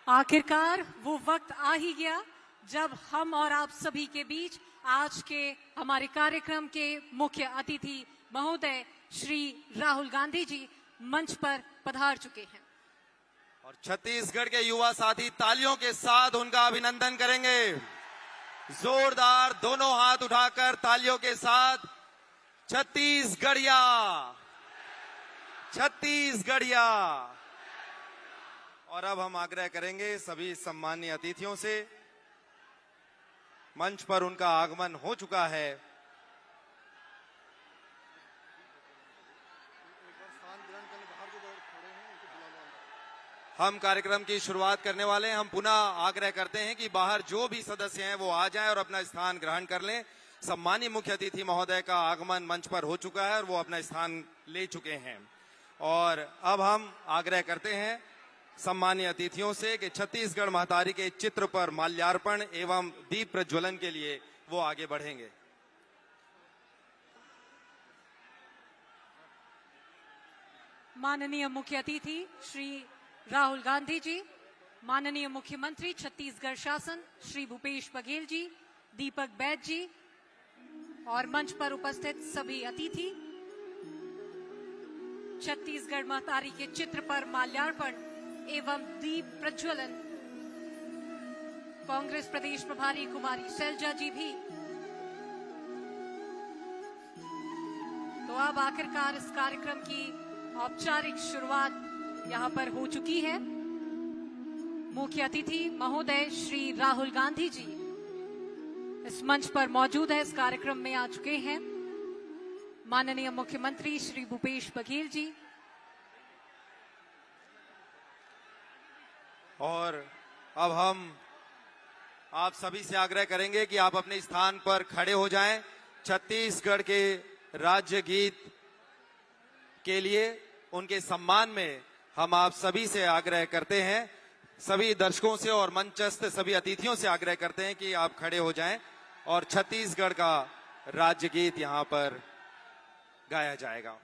आखिरकार वो वक्त आ ही गया जब हम और आप सभी के बीच आज के हमारे कार्यक्रम के मुख्य अतिथि महोदय श्री राहुल गांधी जी मंच पर पधार चुके हैं और छत्तीसगढ़ के युवा साथी तालियों के साथ उनका अभिनंदन करेंगे। जोरदार दोनों हाथ उठाकर तालियों के साथ छत्तीसगढ़िया छत्तीसगढ़िया। और अब हम आग्रह करेंगे सभी सम्मानीय अतिथियों से, मंच पर उनका आगमन हो चुका है। हम कार्यक्रम की शुरुआत करने वाले हैं। हम पुनः आग्रह करते हैं कि बाहर जो भी सदस्य हैं वो आ जाएं और अपना स्थान ग्रहण कर लें। सम्मानीय मुख्य अतिथि महोदय का आगमन मंच पर हो चुका है और वो अपना स्थान ले चुके हैं। और अब हम आग्रह करते हैं सम्मानीय अतिथियों से कि छत्तीसगढ़ महतारी के चित्र पर माल्यार्पण एवं दीप प्रज्वलन के लिए वो आगे बढ़ेंगे। माननीय मुख्य अतिथि श्री राहुल गांधी जी, माननीय मुख्यमंत्री छत्तीसगढ़ शासन श्री भूपेश बघेल जी, दीपक बैद जी और मंच पर उपस्थित सभी अतिथि, छत्तीसगढ़ महतारी के चित्र पर माल्यार्पण एवं दीप प्रज्वलन कांग्रेस प्रदेश प्रभारी कुमारी शैलजा जी भी। तो अब आखिरकार इस कार्यक्रम की औपचारिक शुरुआत यहां पर हो चुकी है। मुख्य अतिथि महोदय श्री राहुल गांधी जी इस मंच पर मौजूद है, इस कार्यक्रम में आ चुके हैं। माननीय मुख्यमंत्री श्री भूपेश बघेल जी। और अब हम आप सभी से आग्रह करेंगे कि आप अपने स्थान पर खड़े हो जाएं। छत्तीसगढ़ के राज्य गीत के लिए उनके सम्मान में हम आप सभी से आग्रह करते हैं, सभी दर्शकों से और मंचस्थ सभी अतिथियों से आग्रह करते हैं कि आप खड़े हो जाएं और छत्तीसगढ़ का राज्य गीत यहां पर गाया जाएगा।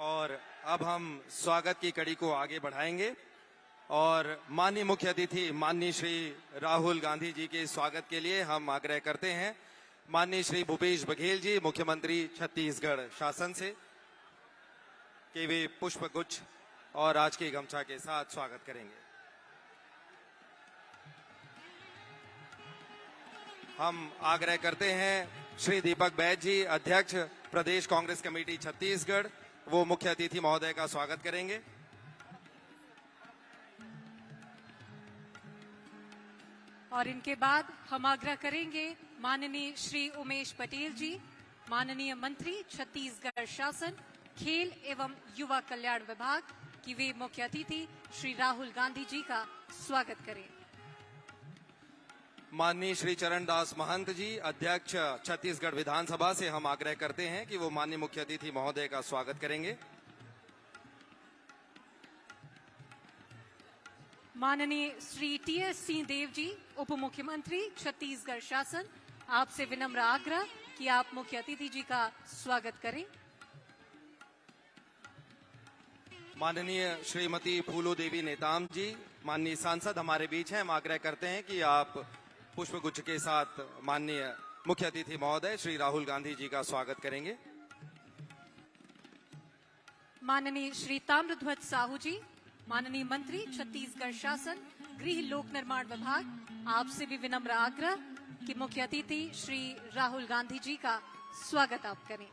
और अब हम स्वागत की कड़ी को आगे बढ़ाएंगे और माननीय मुख्य अतिथि माननीय श्री राहुल गांधी जी के स्वागत के लिए हम आग्रह करते हैं माननीय श्री भूपेश बघेल जी, मुख्यमंत्री छत्तीसगढ़ शासन से, कि वे पुष्प गुच्छ और आज के गमछा के साथ स्वागत करेंगे। हम आग्रह करते हैं श्री दीपक बैद जी, अध्यक्ष प्रदेश कांग्रेस कमेटी छत्तीसगढ़, वो मुख्य अतिथि महोदय का स्वागत करेंगे। और इनके बाद हम आग्रह करेंगे माननीय श्री उमेश पटेल जी, माननीय मंत्री छत्तीसगढ़ शासन खेल एवं युवा कल्याण विभाग, की वे मुख्य अतिथि श्री राहुल गांधी जी का स्वागत करें। माननीय श्री चरणदास महंत जी, अध्यक्ष छत्तीसगढ़ विधानसभा से हम आग्रह करते हैं कि वो माननीय मुख्य अतिथि महोदय का स्वागत करेंगे। माननीय श्री टी.एस. सिंहदेव जी, उप मुख्यमंत्री छत्तीसगढ़ शासन, आपसे विनम्र आग्रह कि आप मुख्य अतिथि जी का स्वागत करें। माननीय श्रीमती फूलो देवी नेताम जी, माननीय सांसद हमारे बीच हैं। हम आग्रह करते हैं कि आप पुष्पगुच्छ के साथ माननीय मुख्य अतिथि महोदय श्री राहुल गांधी जी का स्वागत करेंगे। माननीय श्री ताम्रध्वज साहू जी, माननीय मंत्री छत्तीसगढ़ शासन गृह लोक निर्माण विभाग, आपसे भी विनम्र आग्रह कि मुख्य अतिथि श्री राहुल गांधी जी का स्वागत आप करें।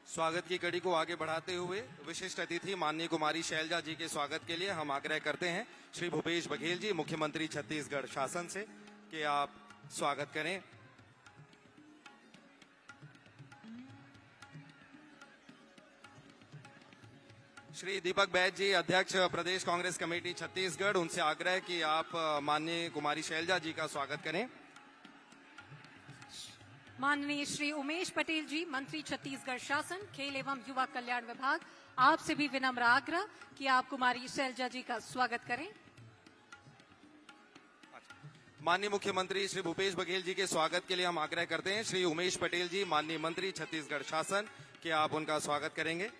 स्वागत की कड़ी को आगे बढ़ाते हुए विशिष्ट अतिथि माननीय कुमारी शैलजा जी के स्वागत के लिए हम आग्रह करते हैं श्री भूपेश बघेल जी, मुख्यमंत्री छत्तीसगढ़ शासन से, कि आप स्वागत करें। श्री दीपक बैज जी, अध्यक्ष प्रदेश कांग्रेस कमेटी छत्तीसगढ़, उनसे आग्रह कि आप माननीय कुमारी शैलजा जी का स्वागत करें। माननीय श्री उमेश पटेल जी, मंत्री छत्तीसगढ़ शासन खेल एवं युवा कल्याण विभाग, आपसे भी विनम्र आग्रह कि आप कुमारी शैलजा जी का स्वागत करें। माननीय मुख्यमंत्री श्री भूपेश बघेल जी के स्वागत के लिए हम आग्रह करते हैं श्री उमेश पटेल जी, माननीय मंत्री छत्तीसगढ़ शासन, कि आप उनका स्वागत करेंगे।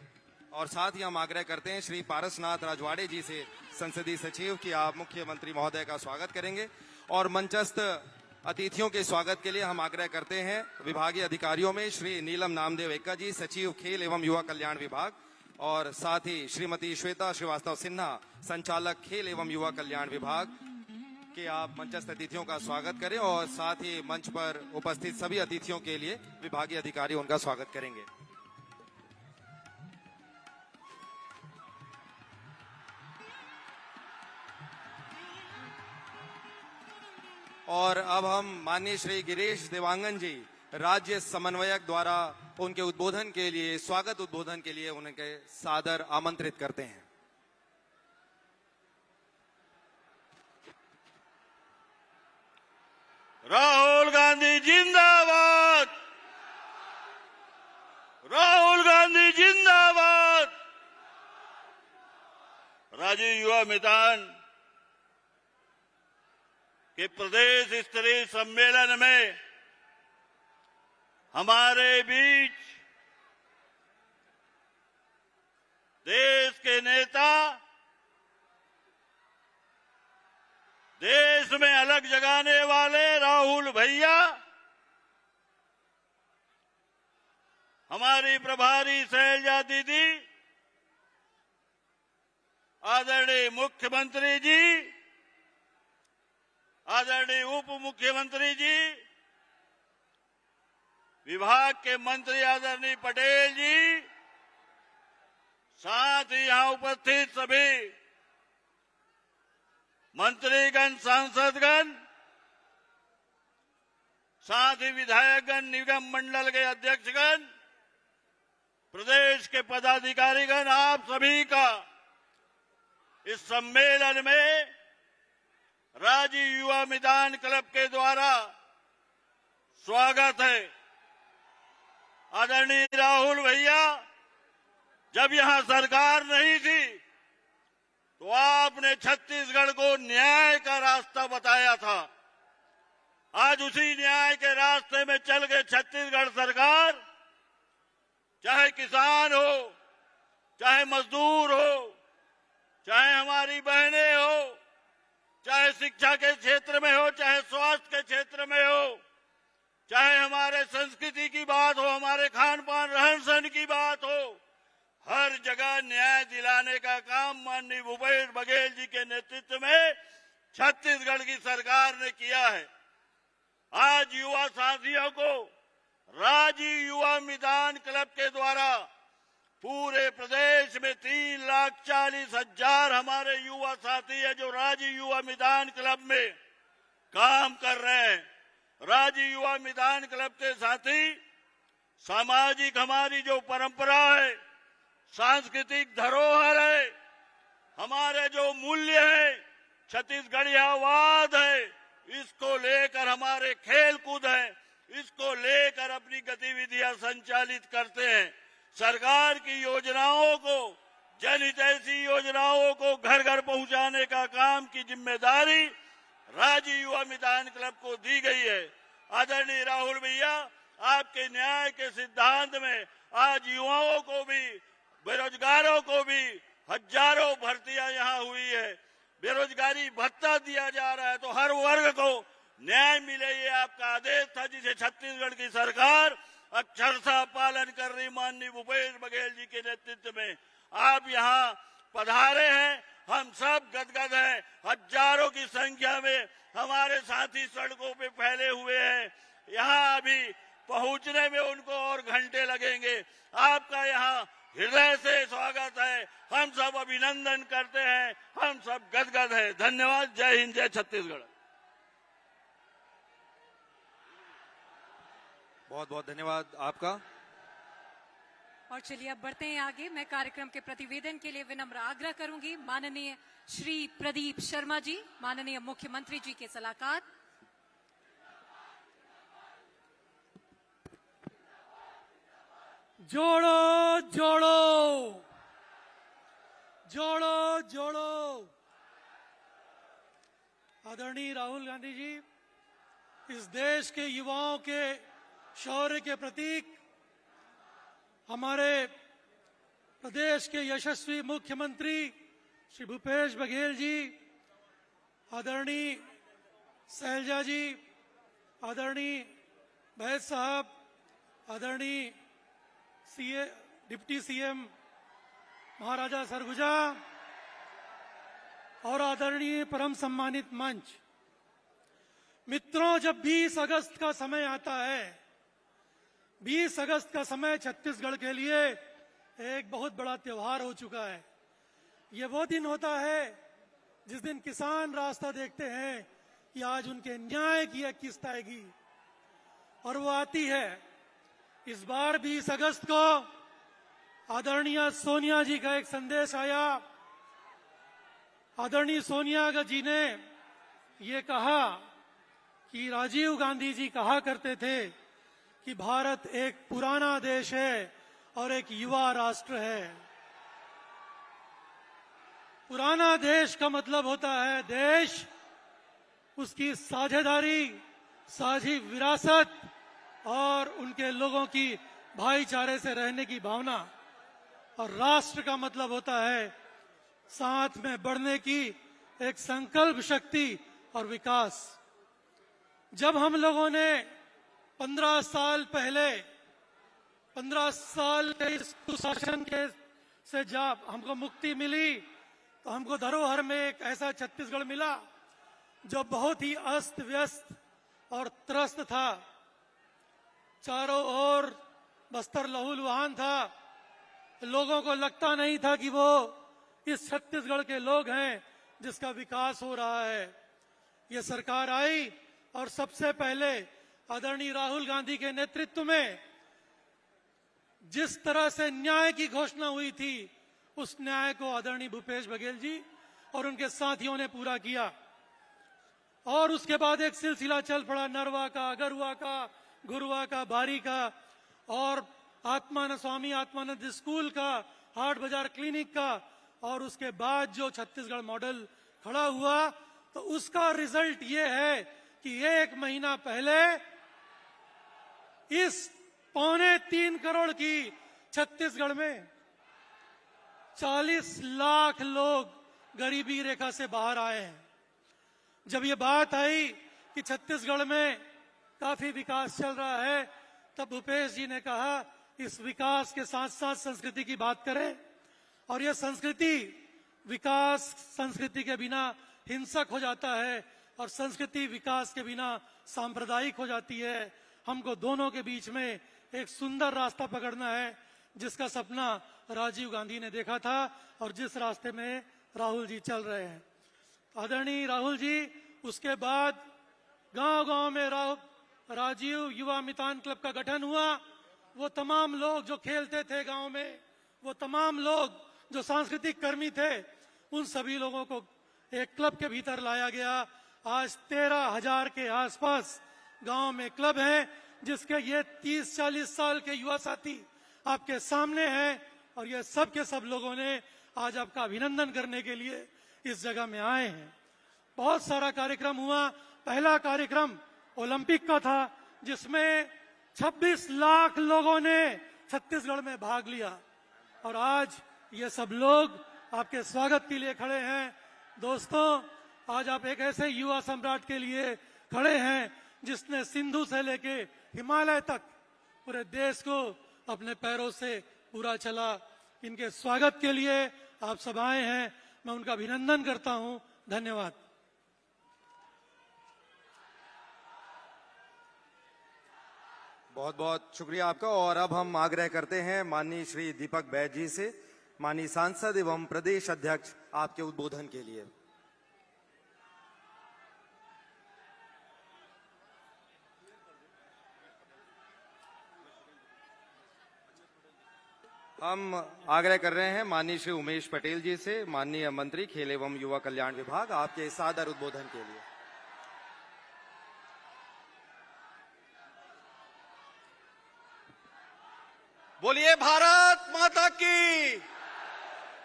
और साथ ही हम आग्रह करते हैं श्री पारसनाथ राजवाड़े जी से, संसदीय सचिव, कि आप मुख्यमंत्री महोदय का स्वागत करेंगे। और मंचस्थ अतिथियों के स्वागत के लिए हम आग्रह करते हैं विभागीय अधिकारियों में श्री नीलम नामदेव एक्का जी, सचिव खेल एवं युवा कल्याण विभाग, और साथ ही श्रीमती श्वेता श्रीवास्तव सिन्हा, संचालक खेल एवं युवा कल्याण विभाग, कि आप मंचस्थ अतिथियों का स्वागत करें। और साथ ही मंच पर उपस्थित सभी अतिथियों के लिए विभागीय अधिकारी उनका स्वागत करेंगे। और अब हम माननीय श्री गिरीश देवांगन जी, राज्य समन्वयक, द्वारा उनके उद्बोधन के लिए, स्वागत उद्बोधन के लिए उनके सादर आमंत्रित करते हैं। राहुल गांधी जिंदाबाद, राहुल गांधी जिंदाबाद। राज्य युवा मैदान के प्रदेश स्तरीय सम्मेलन में हमारे बीच देश के नेता, देश में अलग जगाने वाले राहुल भैया, हमारी प्रभारी शैलजा दीदी, आदरणीय मुख्यमंत्री जी, आदरणीय उप मुख्यमंत्री जी, विभाग के मंत्री आदरणीय पटेल जी, साथ ही यहां उपस्थित सभी मंत्रीगण, सांसदगण, साथ ही विधायकगण, निगम मंडल के अध्यक्षगण, प्रदेश के पदाधिकारीगण, आप सभी का इस सम्मेलन में राज्य युवा मैदान क्लब के द्वारा स्वागत है। आदरणीय राहुल भैया, जब यहां सरकार नहीं थी तो आपने छत्तीसगढ़ को न्याय का रास्ता बताया था। आज उसी न्याय के रास्ते में चल के छत्तीसगढ़ सरकार, चाहे किसान हो, चाहे मजदूर हो, चाहे हमारी बहनें हो, चाहे शिक्षा के क्षेत्र में हो, चाहे स्वास्थ्य के क्षेत्र में हो, चाहे हमारे संस्कृति की बात हो, हमारे खान पान रहन सहन की बात हो, हर जगह न्याय दिलाने का काम माननीय भूपेश बघेल जी के नेतृत्व में छत्तीसगढ़ की सरकार ने किया है। आज युवा साथियों को राज्य युवा मैदान क्लब के द्वारा पूरे प्रदेश में 3,40,000 हमारे युवा साथी है जो राज्य युवा मैदान क्लब में काम कर रहे हैं। राज्य युवा मैदान क्लब के साथी सामाजिक हमारी जो परंपरा है, सांस्कृतिक धरोहर है, हमारे जो मूल्य है, छत्तीसगढ़ियावाद है, इसको लेकर हमारे खेल कूद है, इसको लेकर अपनी गतिविधियां संचालित करते हैं। सरकार की योजनाओं को, जनहितैषी योजनाओं को घर घर पहुंचाने का काम की जिम्मेदारी राज्य युवा मितान क्लब को दी गई है। आदरणीय राहुल भैया, आपके न्याय के सिद्धांत में आज युवाओं को भी, बेरोजगारों को भी हजारों भर्तियां यहाँ हुई है। बेरोजगारी भत्ता दिया जा रहा है, तो हर वर्ग को न्याय मिले, ये आपका आदेश था, जिसे छत्तीसगढ़ की सरकार अक्षरशः पालन कर रही। माननीय भूपेश बघेल जी के नेतृत्व में आप यहाँ पधारे हैं, हम सब गदगद हैं। हजारों की संख्या में हमारे साथी सड़कों पे फैले हुए हैं। यहाँ अभी पहुंचने में उनको और घंटे लगेंगे। आपका यहाँ हृदय से स्वागत है, हम सब अभिनंदन करते हैं, हम सब गदगद हैं। धन्यवाद। जय हिंद, जय छत्तीसगढ़। बहुत बहुत धन्यवाद आपका। और चलिए अब बढ़ते हैं आगे। मैं कार्यक्रम के प्रतिवेदन के लिए विनम्र आग्रह करूंगी माननीय श्री प्रदीप शर्मा जी, माननीय मुख्यमंत्री जी के सलाहकार। जोड़ो जोड़ो, जोड़ो जोड़ो। आदरणीय राहुल गांधी जी, इस देश के युवाओं के शौर्य के प्रतीक, हमारे प्रदेश के यशस्वी मुख्यमंत्री श्री भूपेश बघेल जी, आदरणीय शैलजा जी, आदरणीय बैद साहब, आदरणीय डिप्टी सीएम महाराजा सरगुजा और आदरणीय परम सम्मानित मंच। मित्रों, जब 20 अगस्त का समय आता है, 20 अगस्त का समय छत्तीसगढ़ के लिए एक बहुत बड़ा त्योहार हो चुका है। ये वो दिन होता है जिस दिन किसान रास्ता देखते हैं कि आज उनके न्याय की एक किस्त आएगी, और वो आती है। इस बार 20 अगस्त को आदरणीय सोनिया जी का एक संदेश आया। आदरणीय सोनिया जी ने ये कहा कि राजीव गांधी जी कहा करते थे कि भारत एक पुराना देश है और एक युवा राष्ट्र है। पुराना देश का मतलब होता है देश, उसकी साझेदारी, साझी विरासत और उनके लोगों की भाईचारे से रहने की भावना। और राष्ट्र का मतलब होता है साथ में बढ़ने की एक संकल्प शक्ति और विकास। जब हम लोगों ने 15 साल पहले 15 साल के इस कुशासन के से जब हमको मुक्ति मिली, तो हमको धरोहर में एक ऐसा छत्तीसगढ़ मिला जो बहुत ही अस्त व्यस्त और त्रस्त था। चारों ओर बस्तर लहूलुहान था। लोगों को लगता नहीं था कि वो इस छत्तीसगढ़ के लोग हैं जिसका विकास हो रहा है। ये सरकार आई और सबसे पहले आदरणीय राहुल गांधी के नेतृत्व में जिस तरह से न्याय की घोषणा हुई थी, उस न्याय को आदरणीय भूपेश बघेल जी और उनके साथियों ने पूरा किया। और उसके बाद एक सिलसिला चल पड़ा नरवा का, गरुआ का, गुरुआ का, बारी का, और स्वामी आत्मानंद स्कूल का, हाट बाजार क्लिनिक का। और उसके बाद जो छत्तीसगढ़ मॉडल खड़ा हुआ, तो उसका रिजल्ट ये है कि 1 महीना पहले इस 2.25 करोड़ की छत्तीसगढ़ में 40 लाख लोग गरीबी रेखा से बाहर आए हैं। जब ये बात आई कि छत्तीसगढ़ में काफी विकास चल रहा है, तब भूपेश जी ने कहा इस विकास के साथ साथ संस्कृति की बात करें। और यह संस्कृति, विकास संस्कृति के बिना हिंसक हो जाता है और संस्कृति विकास के बिना सांप्रदायिक हो जाती है। हमको दोनों के बीच में एक सुंदर रास्ता पकड़ना है, जिसका सपना राजीव गांधी ने देखा था और जिस रास्ते में राहुल जी चल रहे हैं। आदरणीय राहुल जी, उसके बाद गांव-गांव में राजीव युवा मितान क्लब का गठन हुआ। वो तमाम लोग जो खेलते थे गांव में, वो तमाम लोग जो सांस्कृतिक कर्मी थे, उन सभी लोगों को एक क्लब के भीतर लाया गया। आज 13,000 के आसपास गांव में क्लब हैं, जिसके ये 30-40 साल के युवा साथी आपके सामने है और ये सब के सब लोगों ने आज आपका अभिनंदन करने के लिए इस जगह में आए हैं। बहुत सारा कार्यक्रम हुआ। पहला कार्यक्रम ओलंपिक का था जिसमें 26 लाख लोगों ने छत्तीसगढ़ में भाग लिया और आज ये सब लोग आपके स्वागत के लिए खड़े हैं। दोस्तों, आज आप एक ऐसे युवा सम्राट के लिए खड़े हैं जिसने सिंधु से लेके हिमालय तक पूरे देश को अपने पैरों से पूरा चला। इनके स्वागत के लिए आप सब आए हैं, मैं उनका अभिनंदन करता हूं। धन्यवाद। बहुत बहुत शुक्रिया आपका। और अब हम आग्रह करते हैं माननीय श्री दीपक बैज जी से, माननीय सांसद एवं प्रदेश अध्यक्ष, आपके उद्बोधन के लिए। हम आग्रह कर रहे हैं माननीय श्री उमेश पटेल जी से, माननीय मंत्री खेल एवं युवा कल्याण विभाग, आपके सादर उद्बोधन के लिए। बोलिए भारत माता की।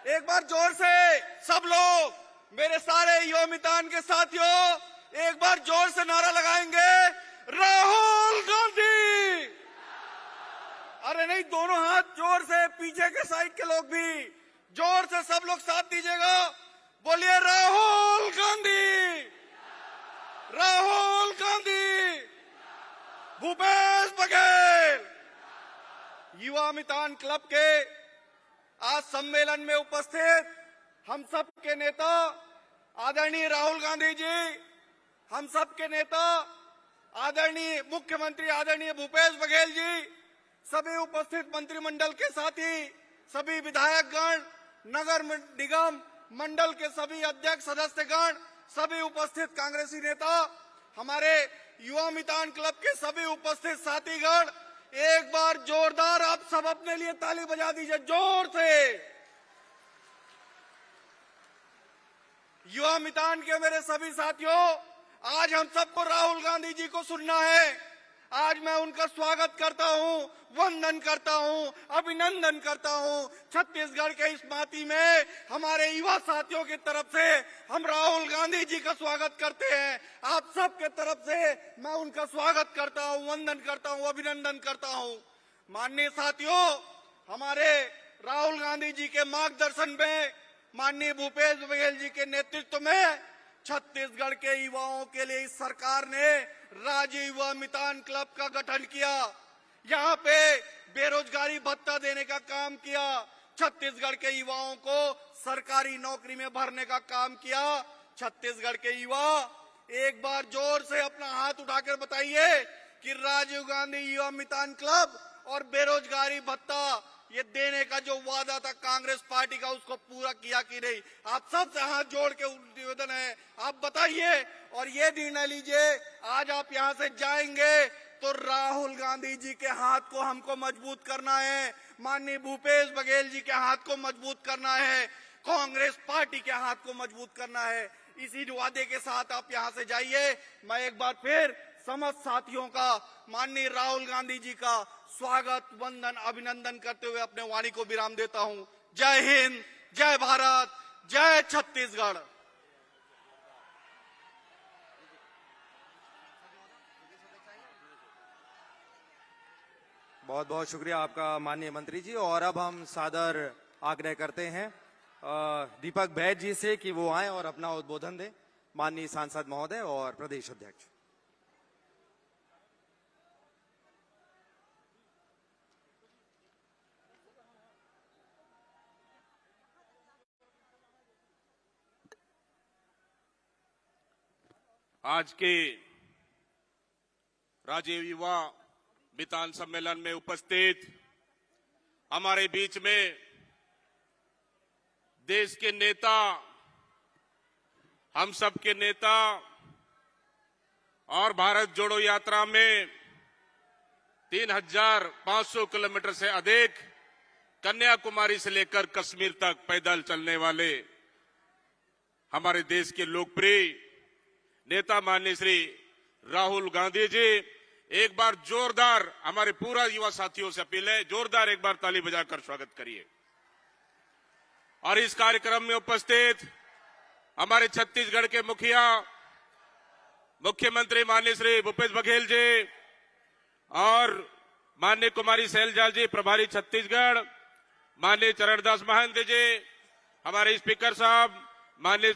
एक बार जोर से सब लोग, मेरे सारे युवा मितान के साथियों, एक बार जोर से नारा लगाएंगे, राहुल गांधी। अरे नहीं, दोनों हाथ जोर से, पीछे के साइड के लोग भी जोर से सब लोग साथ दीजिएगा। बोलिए राहुल गांधी, राहुल गांधी, भूपेश बघेल। युवा मितान क्लब के आज सम्मेलन में उपस्थित हम सब के नेता आदरणीय राहुल गांधी जी, हम सब के नेता आदरणीय मुख्यमंत्री आदरणीय भूपेश बघेल जी, सभी उपस्थित मंत्रिमंडल के साथी, सभी विधायकगण, नगर निगम मंडल के सभी अध्यक्ष सदस्यगण, सभी उपस्थित कांग्रेसी नेता, हमारे युवा मितान क्लब के सभी उपस्थित साथीगण, एक बार जोरदार आप सब अपने लिए ताली बजा दीजिए जोर से। युवा मितान के मेरे सभी साथियों, आज हम सबको राहुल गांधी जी को सुनना है। आज मैं उनका स्वागत करता हूं, वंदन करता हूं, अभिनंदन करता हूं। छत्तीसगढ़ के इस माटी में हमारे युवा साथियों की तरफ से हम राहुल गांधी जी का स्वागत करते हैं। आप सब के तरफ से मैं उनका स्वागत करता हूं, वंदन करता हूं, अभिनंदन करता हूं। माननीय साथियों, हमारे राहुल गांधी जी के मार्गदर्शन में, माननीय भूपेश बघेल जी के नेतृत्व में छत्तीसगढ़ के युवाओं के लिए इस सरकार ने राज्य युवा मितान क्लब का गठन किया। यहाँ पे बेरोजगारी भत्ता देने का काम किया, छत्तीसगढ़ के युवाओं को सरकारी नौकरी में भरने का काम किया। छत्तीसगढ़ के युवा एक बार जोर से अपना हाथ उठाकर बताइए कि राजीव गांधी युवा मितान क्लब और बेरोजगारी भत्ता ये देने का जो वादा था कांग्रेस पार्टी का, उसको पूरा किया कि नहीं? आप सबसे हाथ जोड़ के निवेदन है, आप बताइए और ये निर्णय लीजिए। आज आप यहाँ से जाएंगे तो राहुल गांधी जी के हाथ को हमको मजबूत करना है, माननीय भूपेश बघेल जी के हाथ को मजबूत करना है, कांग्रेस पार्टी के हाथ को मजबूत करना है। इसी वादे के साथ आप यहाँ से जाइए। मैं एक बार फिर समस्त साथियों का, माननीय राहुल गांधी जी का स्वागत, वंदन, अभिनंदन करते हुए अपने वाणी को विराम देता हूं। जय हिंद, जय भारत, जय छत्तीसगढ़। बहुत बहुत शुक्रिया आपका माननीय मंत्री जी। और अब हम सादर आग्रह करते हैं दीपक बैज जी से कि वो आए और अपना उद्बोधन दें, माननीय सांसद महोदय और प्रदेश अध्यक्ष। आज के राज्य युवा मितान सम्मेलन में उपस्थित हमारे बीच में देश के नेता, हम सब के नेता और भारत जोड़ो यात्रा में 3,500 किलोमीटर से अधिक कन्याकुमारी से लेकर कश्मीर तक पैदल चलने वाले हमारे देश के लोकप्रिय नेता माननीय श्री राहुल गांधी जी एक बार जोरदार हमारे पूरा युवा साथियों से अपील है, जोरदार एक बार ताली बजाकर स्वागत करिए। और इस कार्यक्रम में उपस्थित हमारे छत्तीसगढ़ के मुखिया मुख्यमंत्री माननीय श्री भूपेश बघेल जी और माननीय कुमारी सैलजा जी प्रभारी छत्तीसगढ़, माननीय चरणदास महंत जी, हमारे स्पीकर साहब माननीय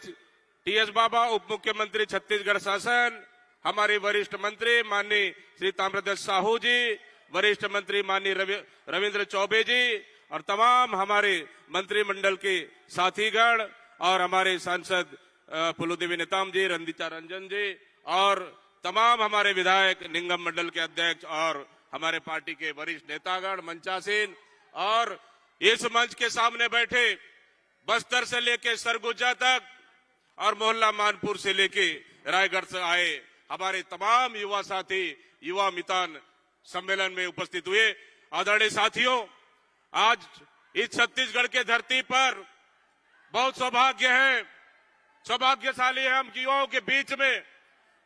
टीएस बाबा उप मुख्यमंत्री छत्तीसगढ़ शासन, हमारे वरिष्ठ मंत्री माननीय श्री ताम्रध्वज साहू जी, वरिष्ठ मंत्री माननीय रविंद्र चौबे जी और तमाम हमारे मंत्रिमंडल के साथीगण और हमारे सांसद फूलोदेवी नेताम जी, रंदिता रंजन जी और तमाम हमारे विधायक, निगम मंडल के अध्यक्ष और हमारे पार्टी के वरिष्ठ नेतागण, मंचासीन और इस मंच के सामने बैठे बस्तर से लेके सरगुजा तक और मोहल्ला मानपुर से लेके रायगढ़ से आए हमारे तमाम युवा साथी युवा मितान सम्मेलन में उपस्थित हुए। आदरणीय साथियों, आज इस छत्तीसगढ़ के धरती पर बहुत सौभाग्य है, सौभाग्यशाली है हम युवाओं के बीच में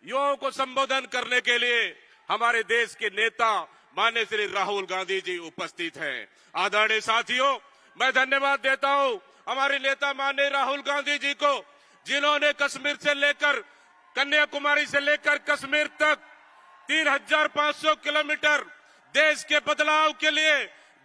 युवाओं को संबोधन करने के लिए हमारे देश के नेता माननीय श्री राहुल गांधी जी उपस्थित हैं। आदरणीय साथियों, मैं धन्यवाद देता हूं हमारे नेता माननीय राहुल गांधी जी को, जिन्होंने कश्मीर से लेकर कन्याकुमारी से लेकर कश्मीर तक 3500 किलोमीटर देश के बदलाव के लिए,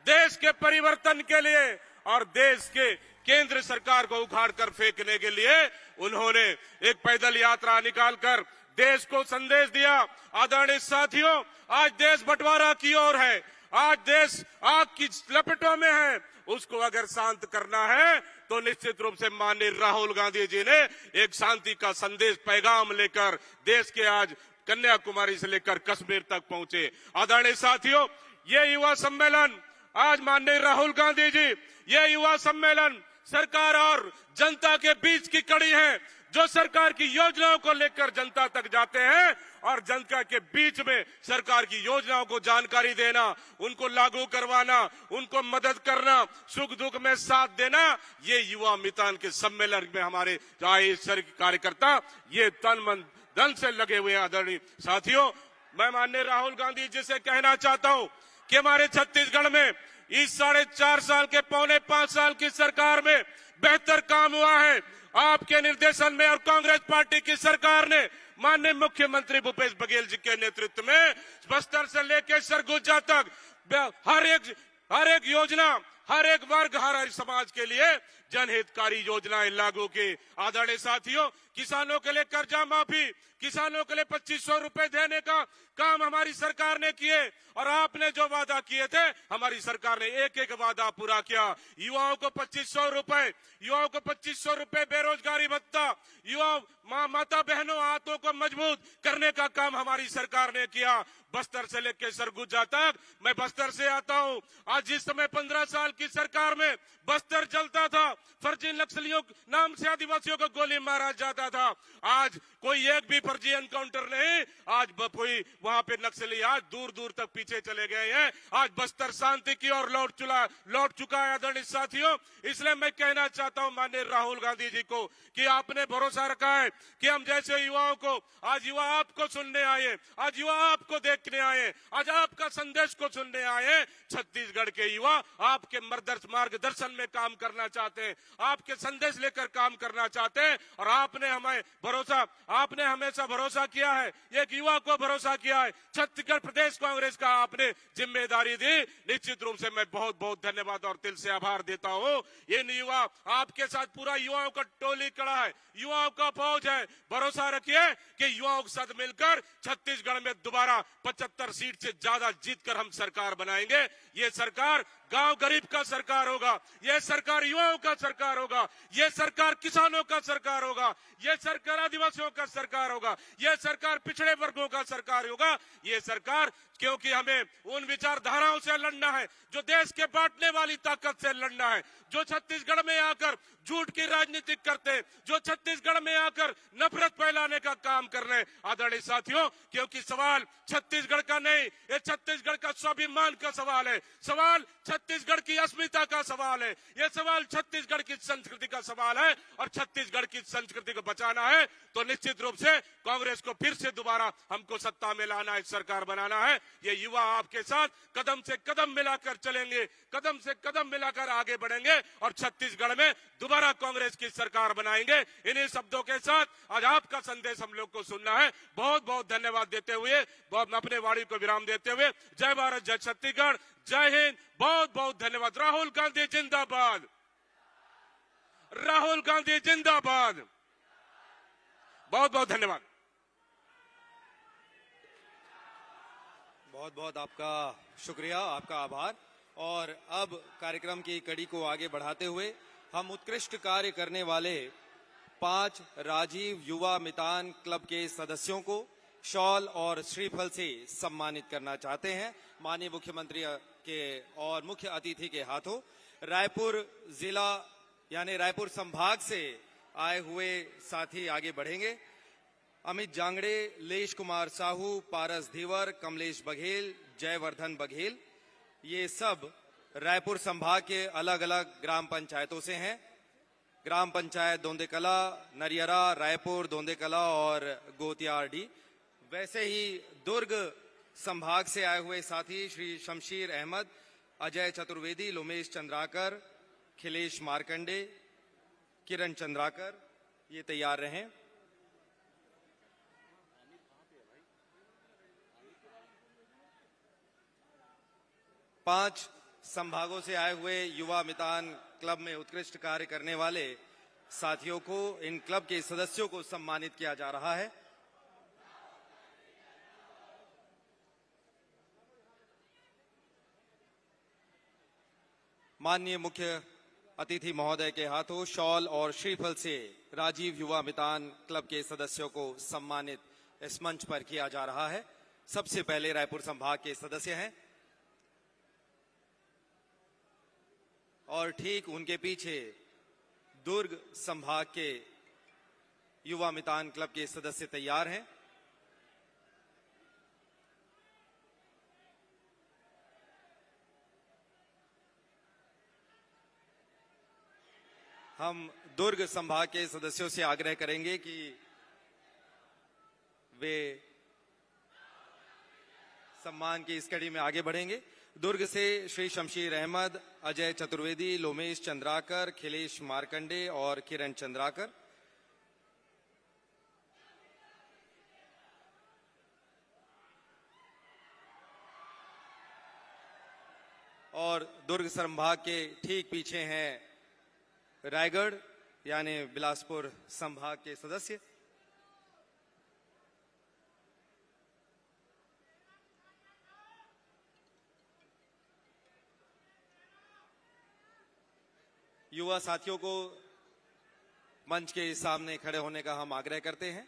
देश के परिवर्तन के लिए और देश के केंद्र सरकार को उखाड़ कर फेंकने के लिए उन्होंने एक पैदल यात्रा निकालकर देश को संदेश दिया। आदरणीय साथियों, आज देश बंटवारा की ओर है, आज देश आग की लपटों में है। उसको अगर शांत करना है तो निश्चित रूप से माननीय राहुल गांधी जी ने एक शांति का संदेश पैगाम लेकर देश के आज कन्याकुमारी से लेकर कश्मीर तक पहुंचे। आदरणीय साथियों, ये युवा सम्मेलन आज माननीय राहुल गांधी जी, ये युवा सम्मेलन सरकार और जनता के बीच की कड़ी है, जो सरकार की योजनाओं को लेकर जनता तक जाते हैं और जनता के बीच में सरकार की योजनाओं को जानकारी देना, उनको लागू करवाना, उनको मदद करना, सुख दुख में साथ देना, ये युवा मितान के सम्मेलन में हमारे कार्यकर्ता ये तन मन धन से लगे हुए हैं। आदरणीय साथियों, मैं माननीय राहुल गांधी जी से कहना चाहता हूं कि हमारे छत्तीसगढ़ में इस 4.5 साल के 4.25 साल की सरकार में बेहतर काम हुआ है। आपके निर्देशन में और कांग्रेस पार्टी की सरकार ने माननीय मुख्यमंत्री भूपेश बघेल जी के नेतृत्व में बस्तर से लेकर सरगुजा तक हर एक योजना, हर एक वर्ग, हर एक समाज के लिए जनहितकारी योजनाएं लागू की। आदरणीय साथियों, किसानों के लिए कर्जा माफी, किसानों के लिए 2500 रुपए देने का काम हमारी सरकार ने किए और आपने जो वादा किए थे हमारी सरकार ने एक एक वादा पूरा किया। युवाओं को 2500 रुपए, युवाओं को 2500 रुपए बेरोजगारी भत्ता, युवा माता बहनों हाथों को मजबूत करने का काम हमारी सरकार ने किया। बस्तर से लेकर सरगुजा तक, मैं बस्तर से आता हूं। आज जिस समय 15 साल की सरकार में बस्तर जलता था, फर्जी नक्सलियों नाम से आदिवासियों को गोली मारा जाता था, आज कोई एक भी फर्जी एनकाउंटर नहीं, आज कोई वहां पे नक्सली आज दूर दूर तक पीछे चले गए हैं। आज बस्तर शांति की ओर लौट चुका है। आदरणीय साथियों, इसलिए मैं कहना चाहता हूं माननीय राहुल गांधी जी को कि आपने भरोसा रखा है कि हम जैसे युवाओं को, आज युवा आपको सुनने आए, आज युवा आपको देखने आए, आज आपका संदेश को सुनने आए। छत्तीसगढ़ के युवा आपके मार्गदर्शन में काम करना चाहते हैं, आपके संदेश लेकर काम करना चाहते हैं और आपने हमेशा भरोसा किया है, एक युवा को भरोसा किया है। छत्तीसगढ़ प्रदेश कांग्रेस का आपने जिम्मेदारी दी, निश्चित रूप से मैं बहुत बहुत धन्यवाद और दिल से आभार देता हूं। ये युवा आपके साथ पूरा युवाओं का टोली खड़ा है, युवाओं का फौज है। भरोसा रखिए कि युवाओं के साथ मिलकर छत्तीसगढ़ में दोबारा 75 सीट से ज्यादा जीतकर हम सरकार बनाएंगे। ये सरकार गांव गरीब का सरकार होगा, ये सरकार युवाओं का सरकार होगा, ये सरकार किसानों का सरकार होगा, ये सरकार आदिवासियों का सरकार होगा, ये सरकार पिछड़े वर्गों का सरकार होगा। ये सरकार, क्योंकि हमें उन विचारधाराओं से लड़ना है जो देश के बांटने वाली ताकत से लड़ना है, जो छत्तीसगढ़ में आकर झूठ की राजनीति करते हैं, जो छत्तीसगढ़ में आकर नफरत फैलाने का काम कर रहे हैं। आदरणीय साथियों, क्योंकि सवाल छत्तीसगढ़ का नहीं, ये छत्तीसगढ़ का स्वाभिमान का सवाल है, सवाल छत्तीसगढ़ की अस्मिता का सवाल है, ये सवाल छत्तीसगढ़ की संस्कृति का सवाल है और छत्तीसगढ़ की संस्कृति को बचाना है तो निश्चित रूप से कांग्रेस को फिर से दोबारा हमको सत्ता में लाना है, सरकार बनाना है। ये युवा आपके साथ कदम से कदम मिलाकर चलेंगे, कदम से कदम मिलाकर आगे बढ़ेंगे और छत्तीसगढ़ में दोबारा कांग्रेस की सरकार बनाएंगे। इन्हीं शब्दों के साथ आज आपका संदेश हम लोग को सुनना है। बहुत बहुत धन्यवाद देते हुए, अपने वाणी को विराम देते हुए, जय भारत, जय छत्तीसगढ़, जय हिंद, बहुत बहुत धन्यवाद। राहुल गांधी जिंदाबाद, राहुल गांधी जिंदाबाद। बहुत बहुत धन्यवाद। बहुत बहुत आपका शुक्रिया, आपका आभार। और अब कार्यक्रम की कड़ी को आगे बढ़ाते हुए हम उत्कृष्ट कार्य करने वाले 5 राजीव युवा मितान क्लब के सदस्यों को शॉल और श्रीफल से सम्मानित करना चाहते हैं। माननीय मुख्यमंत्री के और मुख्य अतिथि के हाथों रायपुर जिला यानी रायपुर संभाग से आए हुए साथी आगे बढ़ेंगे। अमित जांगड़े, लेश कुमार साहू, पारस धीवर, कमलेश बघेल, जयवर्धन बघेल, ये सब रायपुर संभाग के अलग अलग ग्राम पंचायतों से हैं। ग्राम पंचायत दोंदेकला, नरियरा, रायपुर, दोंदेकला और गोतियारडी। वैसे ही दुर्ग संभाग से आए हुए साथी श्री शमशीर अहमद, अजय चतुर्वेदी, लोमेश चंद्राकर, खिलेश मार्कंडे, किरण चंद्राकर, ये तैयार रहें। पांच संभागों से आए हुए युवा मितान क्लब में उत्कृष्ट कार्य करने वाले साथियों को, इन क्लब के सदस्यों को सम्मानित किया जा रहा है। माननीय मुख्य अतिथि महोदय के हाथों शॉल और श्रीफल से राजीव युवा मितान क्लब के सदस्यों को सम्मानित इस मंच पर किया जा रहा है। सबसे पहले रायपुर संभाग के सदस्य हैं और ठीक उनके पीछे दुर्ग संभाग के युवा मितान क्लब के सदस्य तैयार हैं। हम दुर्ग संभाग के सदस्यों से आग्रह करेंगे कि वे सम्मान की इस कड़ी में आगे बढ़ेंगे। दुर्ग से श्री शमशीर अहमद, अजय चतुर्वेदी, लोमेश चंद्राकर, खिलेश मार्कंडे और किरण चंद्राकर। और दुर्ग संभाग के ठीक पीछे हैं रायगढ़ यानी बिलासपुर संभाग के सदस्य। युवा साथियों को मंच के सामने खड़े होने का हम आग्रह करते हैं।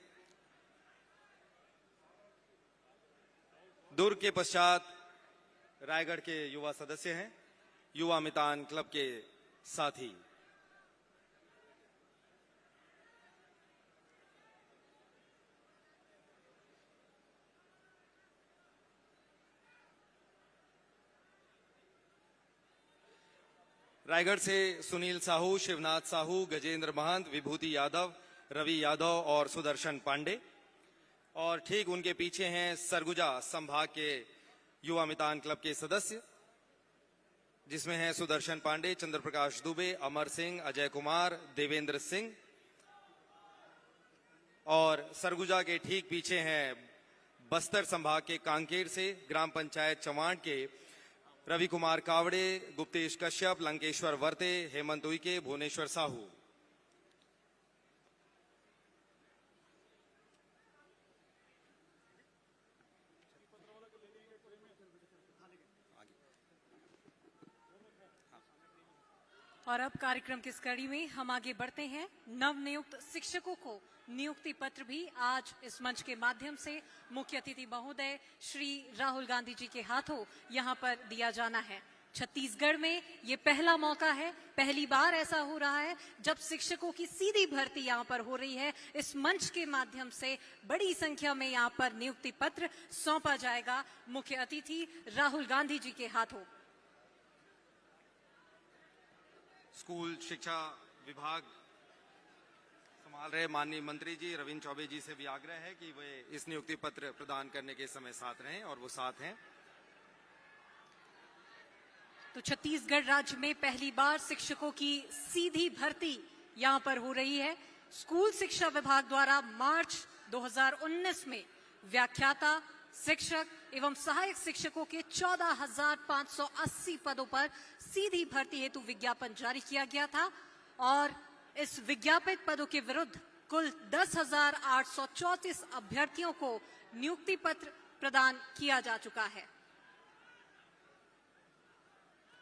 दुर्ग के पश्चात रायगढ़ के युवा सदस्य हैं, युवा मितान क्लब के साथी। रायगढ़ से सुनील साहू, शिवनाथ साहू, गजेंद्र महंत, विभूति यादव, रवि यादव और सुदर्शन पांडे। और ठीक उनके पीछे हैं सरगुजा संभाग के युवा मितान क्लब के सदस्य, जिसमें हैं सुदर्शन पांडे, चंद्रप्रकाश दुबे, अमर सिंह, अजय कुमार, देवेंद्र सिंह। और सरगुजा के ठीक पीछे हैं बस्तर संभाग के कांकेर से ग्राम पंचायत चवाण के रवि कुमार कावड़े, गुप्तेश कश्यप, लंकेश्वर वर्ते, हेमंत उइके, भुवनेश्वर साहू। और अब कार्यक्रम की इस कड़ी में हम आगे बढ़ते हैं। नवनियुक्त शिक्षकों को नियुक्ति पत्र भी आज इस मंच के माध्यम से मुख्य अतिथि महोदय श्री राहुल गांधी जी के हाथों यहां पर दिया जाना है। छत्तीसगढ़ में ये पहला मौका है, पहली बार ऐसा हो रहा है जब शिक्षकों की सीधी भर्ती यहां पर हो रही है। इस मंच के माध्यम से बड़ी संख्या में यहां पर नियुक्ति पत्र सौंपा जाएगा मुख्य अतिथि राहुल गांधी जी के हाथों। स्कूल शिक्षा विभाग संभाल रहे माननीय मंत्री जी रविंद्र चौबे जी से भी आग्रह है कि वे इस नियुक्ति पत्र प्रदान करने के समय साथ रहें, और वो साथ हैं। तो छत्तीसगढ़ राज्य में पहली बार शिक्षकों की सीधी भर्ती यहां पर हो रही है। स्कूल शिक्षा विभाग द्वारा मार्च 2019 में व्याख्याता, शिक्षक एवं सहायक शिक्षकों के 14,580 पदों पर सीधी भर्ती हेतु विज्ञापन जारी किया गया था, और इस विज्ञापित पदों के विरुद्ध कुल 10,834 अभ्यर्थियों को नियुक्ति पत्र प्रदान किया जा चुका है।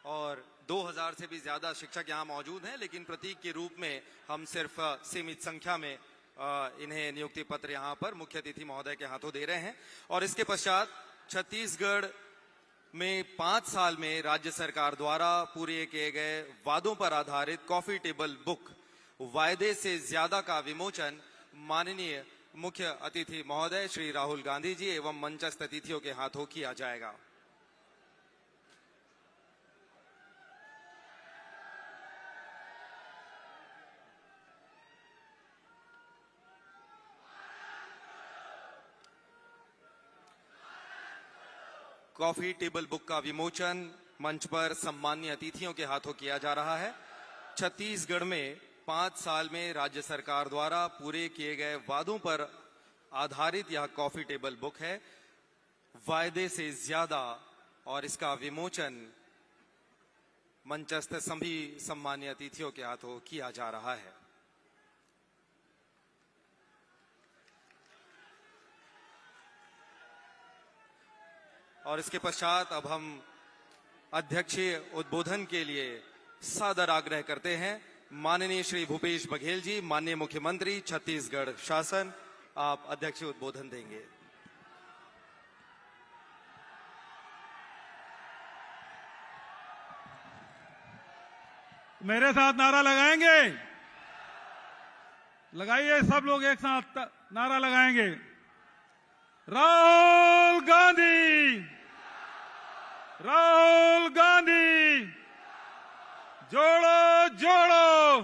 और 2000 से भी ज्यादा शिक्षक यहाँ मौजूद हैं, लेकिन प्रतीक के रूप में हम सिर्फ सीमित संख्या में इन्हें नियुक्ति पत्र यहाँ पर मुख्य अतिथि महोदय के हाथों दे रहे हैं। और इसके पश्चात छत्तीसगढ़ में 5 साल में राज्य सरकार द्वारा पूरे किए गए वादों पर आधारित कॉफी टेबल बुक वायदे से ज्यादा का विमोचन माननीय मुख्य अतिथि महोदय श्री राहुल गांधी जी एवं मंचस्थ अतिथियों के हाथों किया जाएगा। कॉफी टेबल बुक का विमोचन मंच पर सम्मानीय अतिथियों के हाथों किया जा रहा है। छत्तीसगढ़ में 5 साल में राज्य सरकार द्वारा पूरे किए गए वादों पर आधारित यह कॉफी टेबल बुक है, वायदे से ज्यादा, और इसका विमोचन मंचस्थ सभी सम्मानीय अतिथियों के हाथों किया जा रहा है। और इसके पश्चात अब हम अध्यक्षीय उद्बोधन के लिए सादर आग्रह करते हैं माननीय श्री भूपेश बघेल जी, माननीय मुख्यमंत्री छत्तीसगढ़ शासन, आप अध्यक्षीय उद्बोधन देंगे। मेरे साथ नारा लगाएंगे? लगाइए, सब लोग एक साथ नारा लगाएंगे। राहुल गांधी, राहुल गांधी, जोड़ो जोड़ो,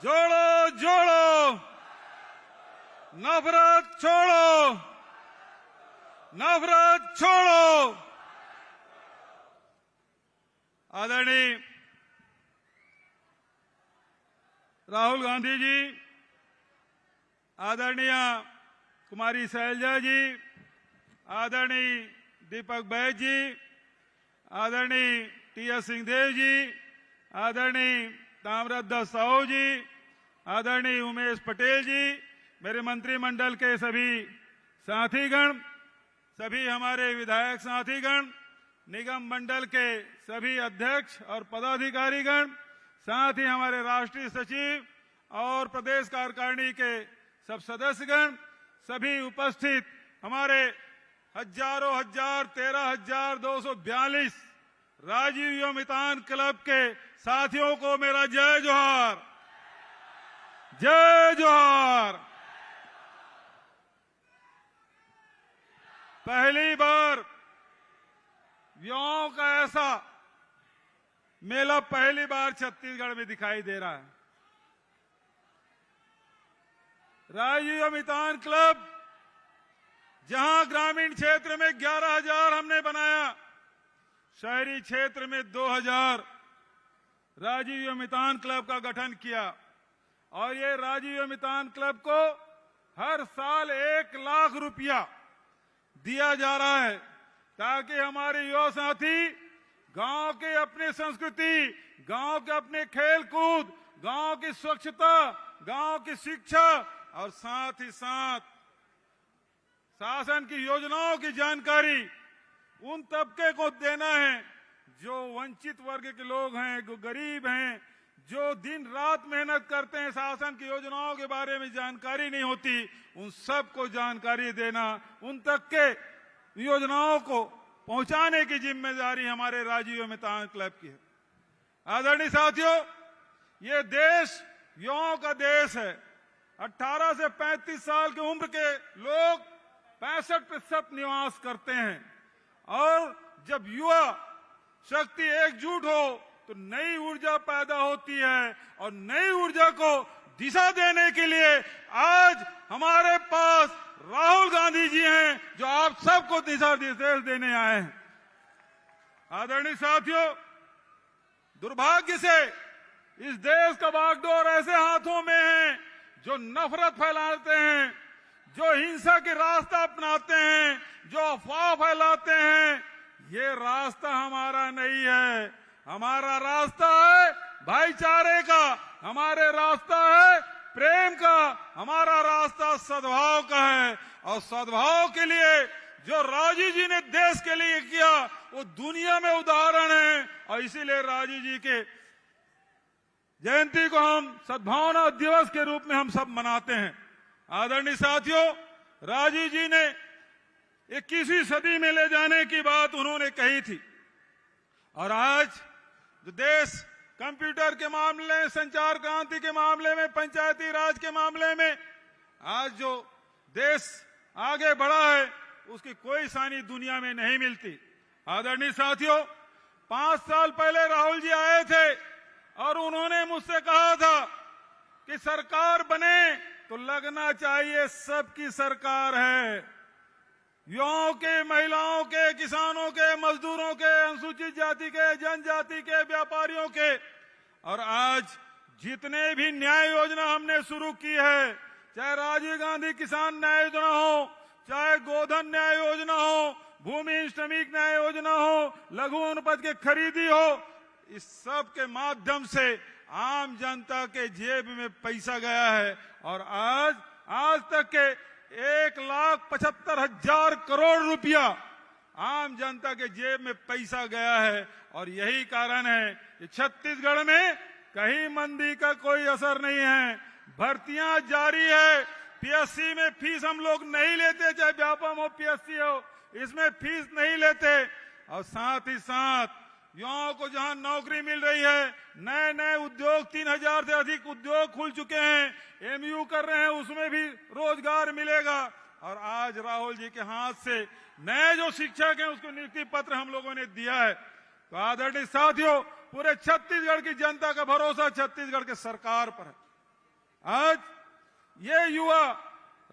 जोड़ो जोड़ो, नफरत छोड़ो, नफरत छोड़ो। आदरणीय राहुल गांधी जी, आदरणीय कुमारी शैलजा जी, आदरणीय दीपक बैज जी, आदरणीय टी.एस. सिंहदेव जी, आदरणीय ताम्रध्वज साहू जी, आदरणीय उमेश पटेल जी, मेरे मंत्रिमंडल के सभी साथीगण, सभी हमारे विधायक साथीगण, निगम मंडल के सभी अध्यक्ष और पदाधिकारीगण, साथ ही हमारे राष्ट्रीय सचिव और प्रदेश कार्यकारिणी के सब सदस्यगण, सभी उपस्थित हमारे हजारों हजार 13,242 राजीव युवा क्लब के साथियों को मेरा जय जोहार, जय जोहार। पहली बार युवाओं का ऐसा मेला पहली बार छत्तीसगढ़ में दिखाई दे रहा है। राजीव युवा क्लब, जहां ग्रामीण क्षेत्र में 11,000 हमने बनाया, शहरी क्षेत्र में 2,000 राजीव युवा क्लब का गठन किया, और ये राजीव युवा क्लब को हर साल 1 लाख रुपया दिया जा रहा है, ताकि हमारे युवा साथी गांव के अपनी संस्कृति, गांव के अपने खेल कूद, गांव की स्वच्छता, गांव की शिक्षा और साथ ही साथ शासन की योजनाओं की जानकारी उन तबके को देना है जो वंचित वर्ग के लोग हैं, जो गरीब हैं, जो दिन रात मेहनत करते हैं, शासन की योजनाओं के बारे में जानकारी नहीं होती, उन सबको जानकारी देना, उन तक के योजनाओं को पहुंचाने की जिम्मेदारी हमारे राजीव युवा क्लब की है। आदरणीय साथियों, ये देश युवाओं का देश है। 18 से 35 साल की उम्र के लोग 65% निवास करते हैं, और जब युवा शक्ति एकजुट हो तो नई ऊर्जा पैदा होती है। और नई ऊर्जा को दिशा देने के लिए आज हमारे पास राहुल गांधी जी हैं, जो आप सबको दिशा निर्देश देने आए हैं। आदरणीय साथियों, दुर्भाग्य से इस देश का बागडोर ऐसे हाथों में है जो नफरत फैलाते हैं, जो हिंसा के रास्ता अपनाते हैं, जो अफवाह फैलाते हैं। ये रास्ता हमारा नहीं है। हमारा रास्ता है भाईचारे का, हमारे रास्ता है प्रेम का, हमारा रास्ता सद्भाव का है। और सद्भाव के लिए जो राजीव जी ने देश के लिए किया वो दुनिया में उदाहरण है। और इसीलिए राजीव जी के जयंती को हम सद्भावना दिवस के रूप में हम सब मनाते हैं। आदरणीय साथियों, राजीव जी ने 21वीं सदी में ले जाने की बात उन्होंने कही थी। और आज जो देश कंप्यूटर के मामले, संचार क्रांति के मामले में, पंचायती राज के मामले में आज जो देश आगे बढ़ा है, उसकी कोई सानी दुनिया में नहीं मिलती। आदरणीय साथियों, 5 साल पहले राहुल जी आए थे और उन्होंने मुझसे कहा था कि सरकार बने तो लगना चाहिए सबकी सरकार है, युवाओं के, महिलाओं के, किसानों के, मजदूरों के, अनुसूचित जाति के, जनजाति के, व्यापारियों के। और आज जितने भी न्याय योजना हमने शुरू की है, चाहे राजीव गांधी किसान न्याय योजना हो, चाहे गोधन न्याय योजना हो, भूमि श्रमिक न्याय योजना हो, लघु अनुपज के खरीदी हो, इस सब के माध्यम से आम जनता के जेब में पैसा गया है। और आज तक के 1,75,000 करोड़ रुपया आम जनता के जेब में पैसा गया है। और यही कारण है कि छत्तीसगढ़ में कहीं मंदी का कोई असर नहीं है। भर्तियां जारी है। पीएससी में फीस हम लोग नहीं लेते, चाहे व्यापम हो, पीएससी हो, इसमें फीस नहीं लेते। और साथ ही साथ युवाओं को जहां नौकरी मिल रही है, नए नए उद्योग, 3,000 से अधिक उद्योग खुल चुके हैं, एमयू कर रहे हैं, उसमें भी रोजगार मिलेगा। और आज राहुल जी के हाथ से नए जो शिक्षक हैं उसको नियुक्ति पत्र हम लोगों ने दिया है। तो आदरणीय साथियों, पूरे छत्तीसगढ़ की जनता का भरोसा छत्तीसगढ़ के सरकार पर है। आज ये युवा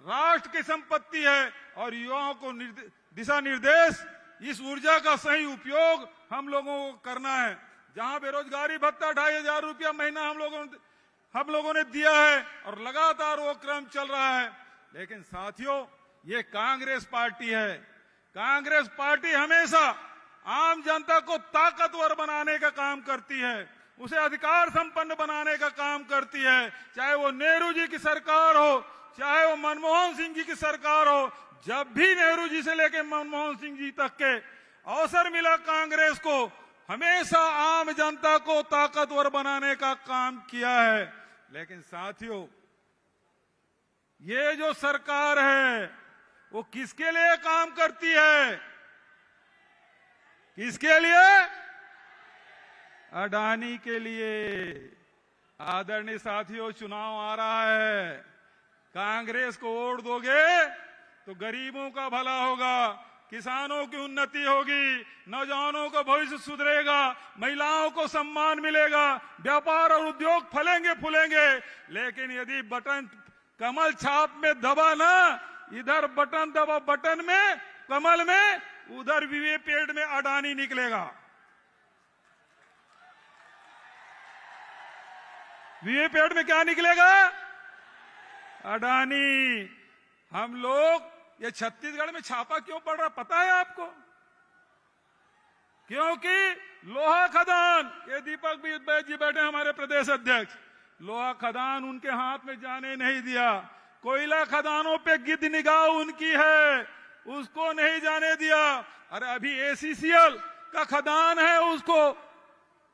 राष्ट्र की संपत्ति है और युवाओं को दिशा निर्देश, इस ऊर्जा का सही उपयोग हम लोगों को करना है। जहां बेरोजगारी भत्ता 2,500 रुपया महीना हम लोगों ने दिया है और लगातार वो क्रम चल रहा है। लेकिन साथियों, ये कांग्रेस पार्टी है। कांग्रेस पार्टी हमेशा आम जनता को ताकतवर बनाने का काम करती है, उसे अधिकार संपन्न बनाने का काम करती है। चाहे वो नेहरू जी की सरकार हो, चाहे वो मनमोहन सिंह जी की सरकार हो, जब भी नेहरू जी से लेकर मनमोहन सिंह जी तक के अवसर मिला, कांग्रेस को हमेशा आम जनता को ताकतवर बनाने का काम किया है। लेकिन साथियों, ये जो सरकार है वो किसके लिए काम करती है? किसके लिए? अडानी के लिए। आदरणीय साथियों, चुनाव आ रहा है, कांग्रेस को वोट दोगे तो गरीबों का भला होगा, किसानों की उन्नति होगी, नौजवानों का भविष्य सुधरेगा, महिलाओं को सम्मान मिलेगा, व्यापार और उद्योग फलेंगे फूलेंगे। लेकिन यदि बटन कमल छाप में दबा ना, इधर बटन दबा बटन में, कमल में, उधर विवे पेड़ में अडानी निकलेगा। विवे पेड़ में क्या निकलेगा? अडानी। हम लोग ये छत्तीसगढ़ में छापा क्यों पड़ रहा पता है आपको? क्योंकि लोहा खदान, ये दीपक जी बैठे हमारे प्रदेश अध्यक्ष, लोहा खदान उनके हाथ में जाने नहीं दिया। कोयला खदानों पे गिद्ध निगाह उनकी है, उसको नहीं जाने दिया। अरे अभी एसीसीएल का खदान है, उसको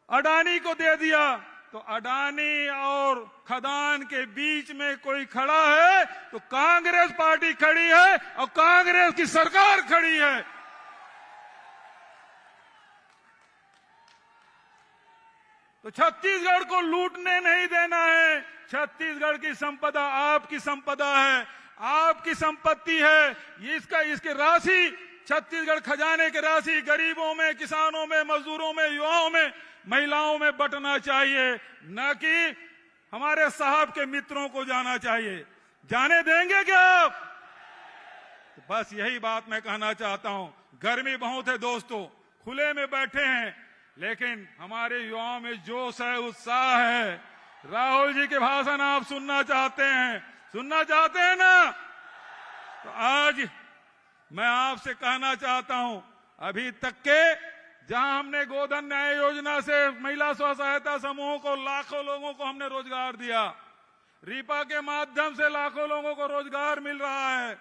अडानी को दे दिया। तो अडानी और खदान के बीच में कोई खड़ा है तो कांग्रेस पार्टी खड़ी है और कांग्रेस की सरकार खड़ी है। तो छत्तीसगढ़ को लूटने नहीं देना है। छत्तीसगढ़ की संपदा आपकी संपदा है, आपकी संपत्ति है। इसके राशि, छत्तीसगढ़ खजाने की राशि गरीबों में, किसानों में, मजदूरों में, युवाओं में महिलाओं में बंटना चाहिए, न कि हमारे साहब के मित्रों को जाना चाहिए। जाने देंगे क्या आप? तो बस यही बात मैं कहना चाहता हूं। गर्मी बहुत है दोस्तों, खुले में बैठे हैं, लेकिन हमारे युवाओं में जोश है, उत्साह है। राहुल जी के भाषण आप सुनना चाहते हैं ना? तो आज मैं आपसे कहना चाहता हूं, अभी तक के जहां हमने गोधन न्याय योजना से महिला स्व सहायता समूहों को लाखों लोगों को हमने रोजगार दिया, रीपा के माध्यम से लाखों लोगों को रोजगार मिल रहा है।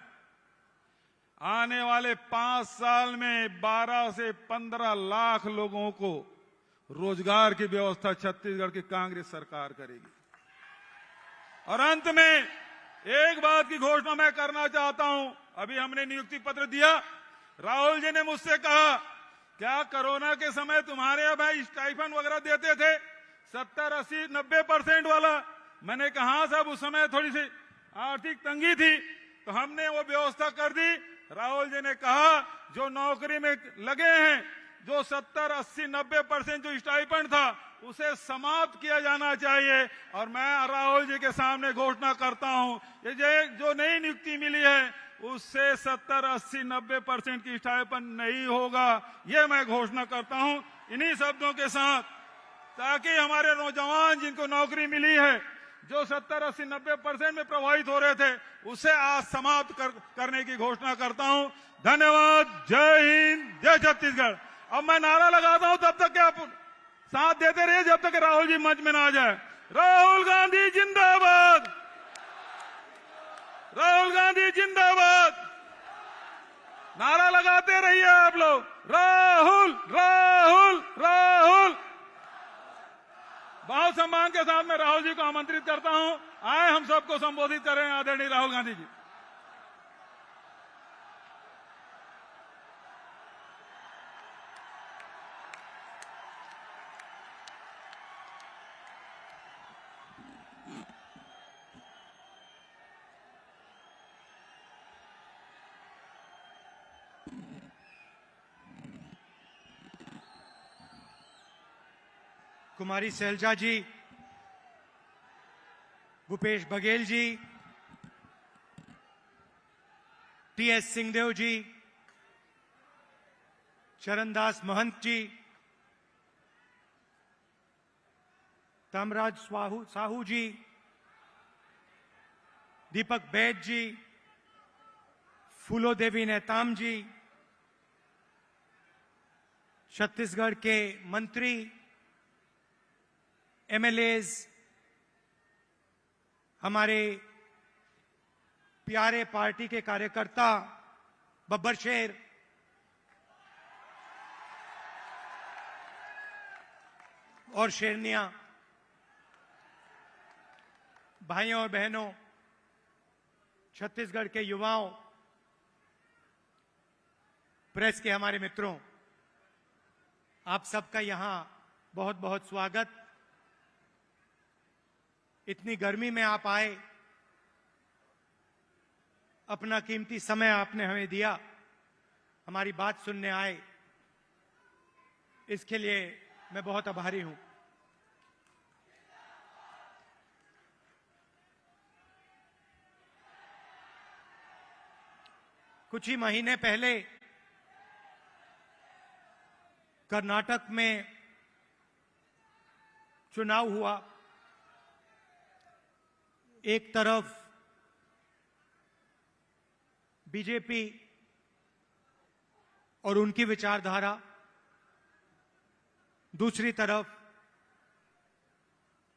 आने वाले 5 साल में 12 से 15 लाख लोगों को रोजगार की व्यवस्था छत्तीसगढ़ की कांग्रेस सरकार करेगी। और अंत में एक बात की घोषणा मैं करना चाहता हूं। अभी हमने नियुक्ति पत्र दिया, राहुल जी ने मुझसे कहा, क्या कोरोना के समय तुम्हारे यहाँ भाई स्टाइफन वगैरह देते थे 70, 80, 90% वाला? मैंने कहा साहब उस समय थोड़ी सी आर्थिक तंगी थी तो हमने वो व्यवस्था कर दी। राहुल जी ने कहा जो नौकरी में लगे हैं, जो 70, 80, 90% जो स्टाइपेंड था उसे समाप्त किया जाना चाहिए। और मैं राहुल जी के सामने घोषणा करता हूं, ये जो नई नियुक्ति मिली है उससे 70, 80, 90% की स्टाइपेंड नहीं होगा, ये मैं घोषणा करता हूं इन्हीं शब्दों के साथ, ताकि हमारे नौजवान जिनको नौकरी मिली है, जो 70, 80, 90% में प्रभावित हो रहे थे, उसे आज समाप्त करने की घोषणा करता हूं। धन्यवाद। जय हिंद, जय छत्तीसगढ़। अब मैं नारा लगाता हूं, तब तक आप साथ देते रहिए जब तक राहुल जी मंच में ना आ जाए। राहुल गांधी जिंदाबाद, राहुल गांधी जिंदाबाद। नारा लगाते रहिए आप लोग, राहुल राहुल राहुल। बहुत सम्मान के साथ मैं राहुल जी को आमंत्रित करता हूं, आए हम सबको संबोधित करें आदरणीय राहुल गांधी जी। कुमारी सैलजा जी, भूपेश बघेल जी, टीएस सिंहदेव जी, चरणदास महंत जी, तामराज साहू जी, दीपक बैद जी, फूलो देवी नेताम जी, छत्तीसगढ़ के मंत्री, एमएलएज, हमारे प्यारे पार्टी के कार्यकर्ता, बब्बर शेर, और शेरनिया, भाइयों और बहनों, छत्तीसगढ़ के युवाओं, प्रेस के हमारे मित्रों, आप सबका यहां बहुत बहुत स्वागत। इतनी गर्मी में आप आए, अपना कीमती समय आपने हमें दिया, हमारी बात सुनने आए, इसके लिए मैं बहुत आभारी हूं। कुछ ही महीने पहले कर्नाटक में चुनाव हुआ। एक तरफ बीजेपी और उनकी विचारधारा, दूसरी तरफ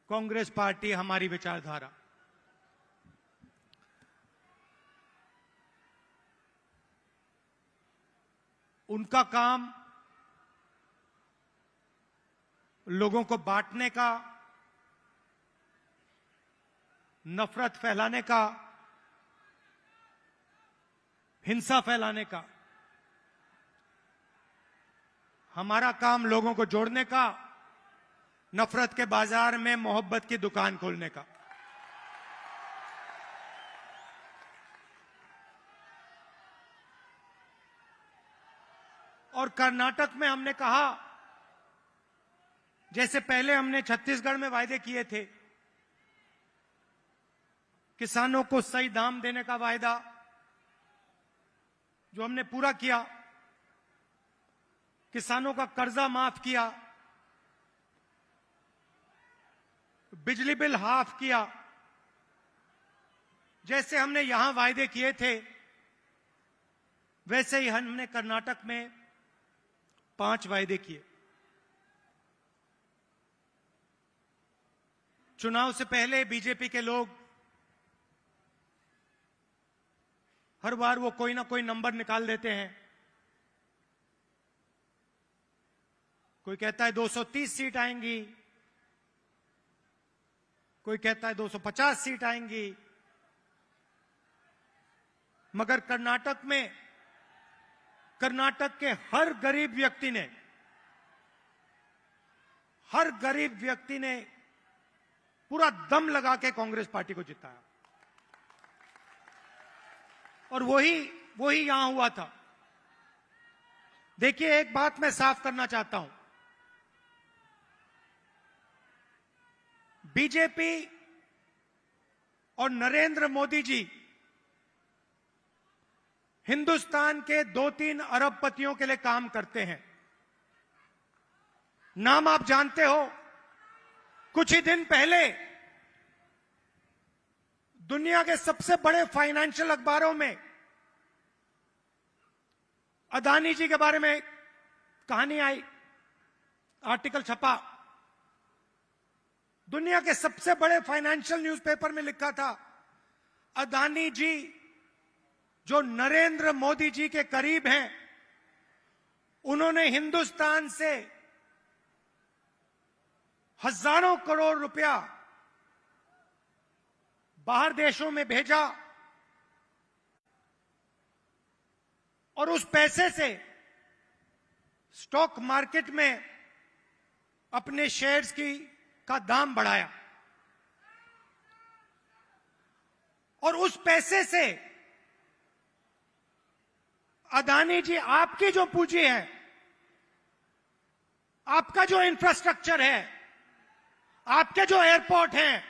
कांग्रेस पार्टी हमारी विचारधारा। उनका काम लोगों को बांटने का, नफरत फैलाने का, हिंसा फैलाने का। हमारा काम लोगों को जोड़ने का, नफरत के बाजार में मोहब्बत की दुकान खोलने का। और कर्नाटक में हमने कहा, जैसे पहले हमने छत्तीसगढ़ में वायदे किए थे, किसानों को सही दाम देने का वायदा जो हमने पूरा किया, किसानों का कर्जा माफ किया, बिजली बिल हाफ किया, जैसे हमने यहां वायदे किए थे वैसे ही हमने कर्नाटक में 5 वायदे किए। चुनाव से पहले बीजेपी के लोग हर बार वो कोई ना कोई नंबर निकाल देते हैं। कोई कहता है 230 सीट आएंगी, कोई कहता है 250 सीट आएंगी, मगर कर्नाटक के हर गरीब व्यक्ति ने पूरा दम लगा के कांग्रेस पार्टी को जिताया। और वही यहां हुआ था। देखिए, एक बात मैं साफ करना चाहता हूं, बीजेपी और नरेंद्र मोदी जी हिंदुस्तान के 2-3 अरबपतियों के लिए काम करते हैं। नाम आप जानते हो, कुछ ही दिन पहले दुनिया के सबसे बड़े फाइनेंशियल अखबारों में अदानी जी के बारे में कहानी आई, आर्टिकल छपा। दुनिया के सबसे बड़े फाइनेंशियल न्यूज़पेपर में लिखा था, अदानी जी जो नरेंद्र मोदी जी के करीब हैं, उन्होंने हिंदुस्तान से हजारों करोड़ रुपया बाहर देशों में भेजा और उस पैसे से स्टॉक मार्केट में अपने शेयर्स का दाम बढ़ाया और उस पैसे से अदानी जी आपकी जो पूंजी है, आपका जो इंफ्रास्ट्रक्चर है, आपके जो एयरपोर्ट हैं,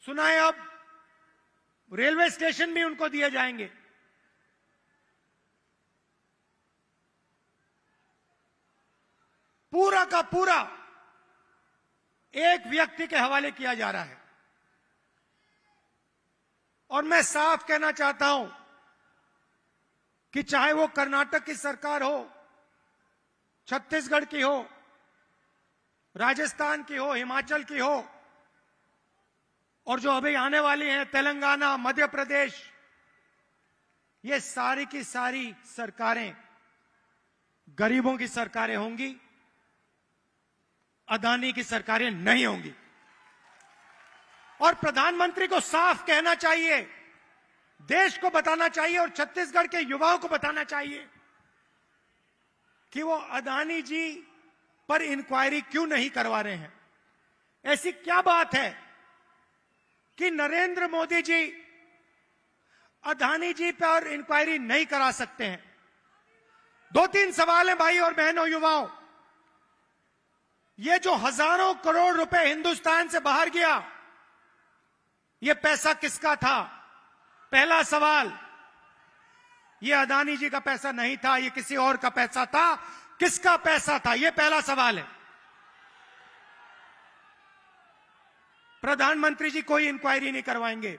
सुना है अब रेलवे स्टेशन भी उनको दिए जाएंगे। पूरा का पूरा एक व्यक्ति के हवाले किया जा रहा है। और मैं साफ कहना चाहता हूं कि चाहे वो कर्नाटक की सरकार हो, छत्तीसगढ़ की हो, राजस्थान की हो, हिमाचल की हो, और जो अभी आने वाली हैं तेलंगाना, मध्य प्रदेश, ये सारी की सारी सरकारें गरीबों की सरकारें होंगी, अदानी की सरकारें नहीं होंगी। और प्रधानमंत्री को साफ कहना चाहिए, देश को बताना चाहिए और छत्तीसगढ़ के युवाओं को बताना चाहिए कि वो अदानी जी पर इंक्वायरी क्यों नहीं करवा रहे हैं। ऐसी क्या बात है कि नरेंद्र मोदी जी अदानी जी पर इंक्वायरी नहीं करा सकते हैं? 2-3 सवाल हैं भाई और बहनों, युवाओं। ये जो हजारों करोड़ रुपए हिंदुस्तान से बाहर गया, ये पैसा किसका था? पहला सवाल, ये अदानी जी का पैसा नहीं था, ये किसी और का पैसा था। किसका पैसा था? ये पहला सवाल है। प्रधानमंत्री जी कोई इंक्वायरी नहीं करवाएंगे।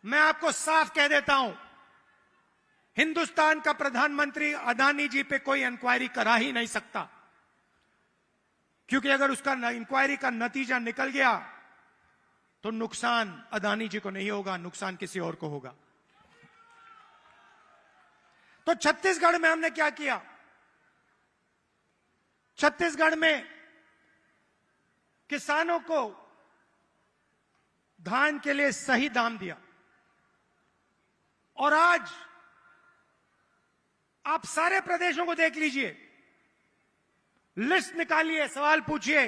मैं आपको साफ कह देता हूं, हिंदुस्तान का प्रधानमंत्री अदानी जी पे कोई इंक्वायरी करा ही नहीं सकता, क्योंकि अगर उसका इंक्वायरी का नतीजा निकल गया तो नुकसान अदानी जी को नहीं होगा, नुकसान किसी और को होगा। तो छत्तीसगढ़ में हमने क्या किया? छत्तीसगढ़ में किसानों को धान के लिए सही दाम दिया। और आज आप सारे प्रदेशों को देख लीजिए, लिस्ट निकालिए, सवाल पूछिए,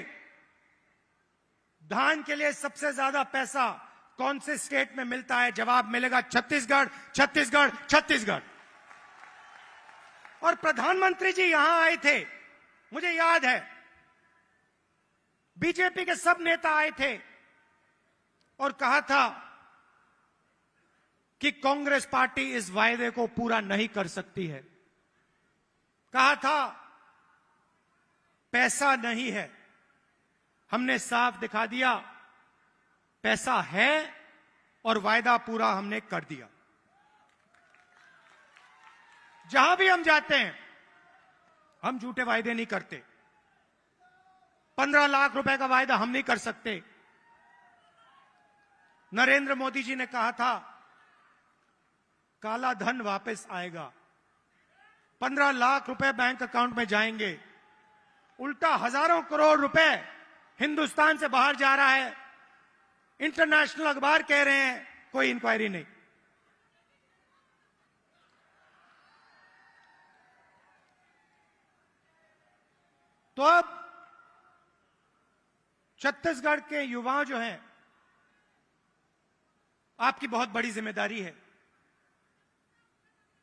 धान के लिए सबसे ज्यादा पैसा कौन से स्टेट में मिलता है? जवाब मिलेगा छत्तीसगढ़, छत्तीसगढ़, छत्तीसगढ़। और प्रधानमंत्री जी यहां आए थे, मुझे याद है, बीजेपी के सब नेता आए थे और कहा था कि कांग्रेस पार्टी इस वायदे को पूरा नहीं कर सकती है। कहा था पैसा नहीं है। हमने साफ दिखा दिया पैसा है और वायदा पूरा हमने कर दिया। जहां भी हम जाते हैं हम झूठे वायदे नहीं करते। 15 लाख रुपए का वायदा हम नहीं कर सकते। नरेंद्र मोदी जी ने कहा था काला धन वापस आएगा, 15 लाख रुपए बैंक अकाउंट में जाएंगे। उल्टा हजारों करोड़ रुपए हिंदुस्तान से बाहर जा रहा है। इंटरनेशनल अखबार कह रहे हैं कोई इंक्वायरी नहीं। तो अब छत्तीसगढ़ के युवा जो हैं, आपकी बहुत बड़ी जिम्मेदारी है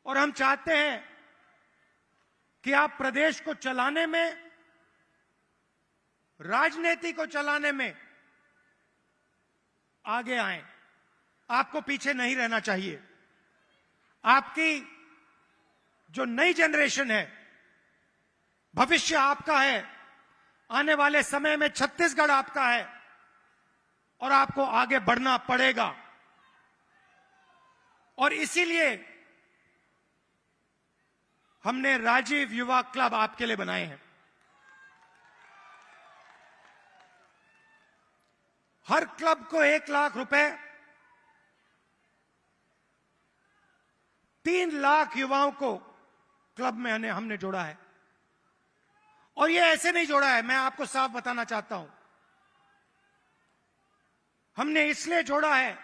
और हम चाहते हैं कि आप प्रदेश को चलाने में, राजनीति को चलाने में आगे आएं। आपको पीछे नहीं रहना चाहिए। आपकी जो नई जनरेशन है, भविष्य आपका है। आने वाले समय में छत्तीसगढ़ आपका है और आपको आगे बढ़ना पड़ेगा। और इसीलिए हमने राजीव युवा क्लब आपके लिए बनाए हैं। हर क्लब को 1 लाख रुपए, 3 लाख युवाओं को क्लब में हमने जोड़ा है। और ये ऐसे नहीं जोड़ा है, मैं आपको साफ बताना चाहता हूं। हमने इसलिए जोड़ा है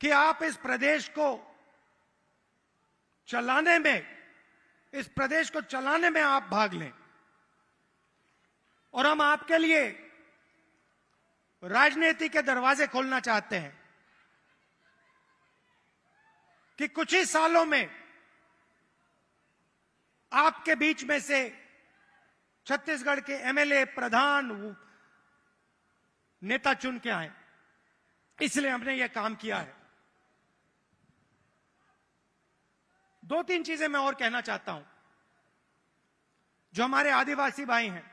कि आप इस प्रदेश को चलाने में, इस प्रदेश को चलाने में आप भाग लें। और हम आपके लिए राजनीति के दरवाजे खोलना चाहते हैं कि कुछ ही सालों में आपके बीच में से छत्तीसगढ़ के एमएलए, प्रधान, नेता चुन के आए। इसलिए हमने यह काम किया है। 2-3 चीजें मैं और कहना चाहता हूं। जो हमारे आदिवासी भाई हैं,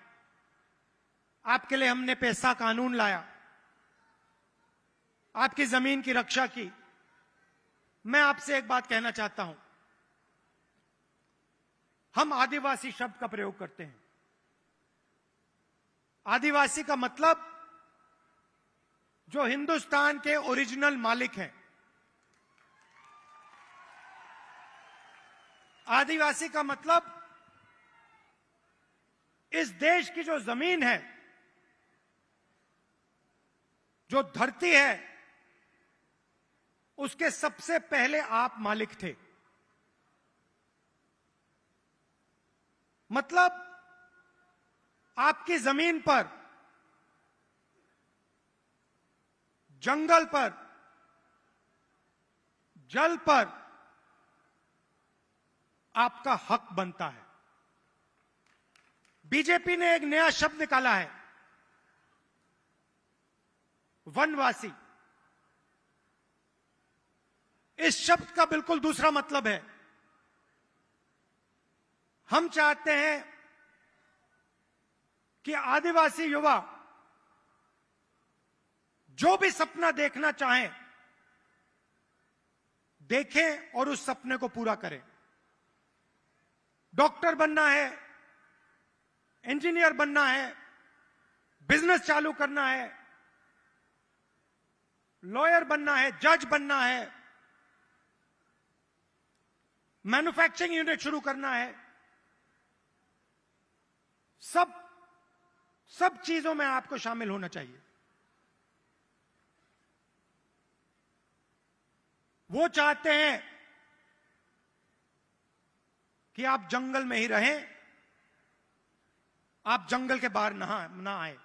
आपके लिए हमने पैसा कानून लाया, आपकी जमीन की रक्षा की। मैं आपसे एक बात कहना चाहता हूं। हम आदिवासी शब्द का प्रयोग करते हैं। आदिवासी का मतलब जो हिंदुस्तान के ओरिजिनल मालिक हैं। आदिवासी का मतलब इस देश की जो जमीन है, जो धरती है, उसके सबसे पहले आप मालिक थे। मतलब आपकी जमीन पर, जंगल पर, जल पर आपका हक बनता है। बीजेपी ने एक नया शब्द निकाला है, वनवासी। इस शब्द का बिल्कुल दूसरा मतलब है। हम चाहते हैं कि आदिवासी युवा जो भी सपना देखना चाहें, देखें और उस सपने को पूरा करें। डॉक्टर बनना है, इंजीनियर बनना है, बिजनेस चालू करना है, लॉयर बनना है, जज बनना है, मैन्युफैक्चरिंग यूनिट शुरू करना है, सब चीजों में आपको शामिल होना चाहिए। वो चाहते हैं कि आप जंगल में ही रहें, आप जंगल के बाहर ना आए।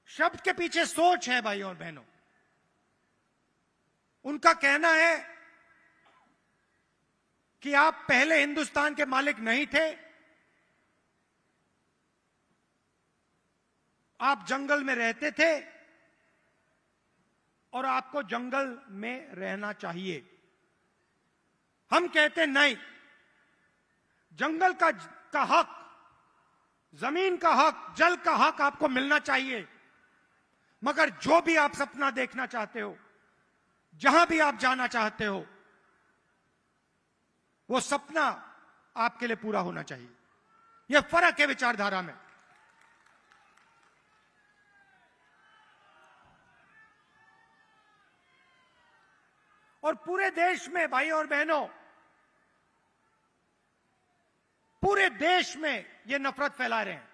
शब्द के पीछे सोच है भाइयों और बहनों। उनका कहना है कि आप पहले हिंदुस्तान के मालिक नहीं थे, आप जंगल में रहते थे और आपको जंगल में रहना चाहिए। हम कहते नहीं, जंगल का हक, जमीन का हक, जल का हक आपको मिलना चाहिए, मगर जो भी आप सपना देखना चाहते हो, जहां भी आप जाना चाहते हो, वो सपना आपके लिए पूरा होना चाहिए। यह फर्क है विचारधारा में। और पूरे देश में भाई और बहनों, पूरे देश में ये नफरत फैला रहे हैं।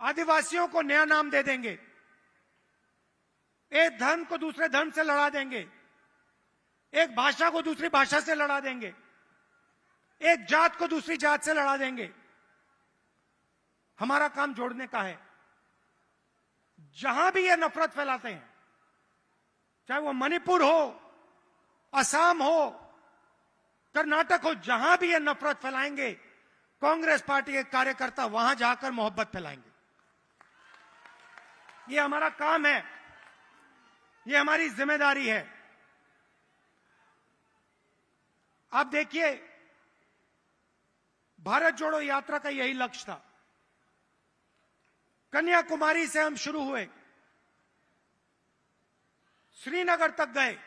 आदिवासियों को नया नाम दे देंगे, एक धर्म को दूसरे धर्म से लड़ा देंगे, एक भाषा को दूसरी भाषा से लड़ा देंगे, एक जात को दूसरी जात से लड़ा देंगे। हमारा काम जोड़ने का है। जहां भी ये नफरत फैलाते हैं, चाहे वो मणिपुर हो, असम हो, कर्नाटक हो, जहां भी ये नफरत फैलाएंगे, कांग्रेस पार्टी के कार्यकर्ता वहां जाकर मोहब्बत फैलाएंगे। ये हमारा काम है, ये हमारी जिम्मेदारी है। आप देखिए, भारत जोड़ो यात्रा का यही लक्ष्य था। कन्याकुमारी से हम शुरू हुए, श्रीनगर तक गए,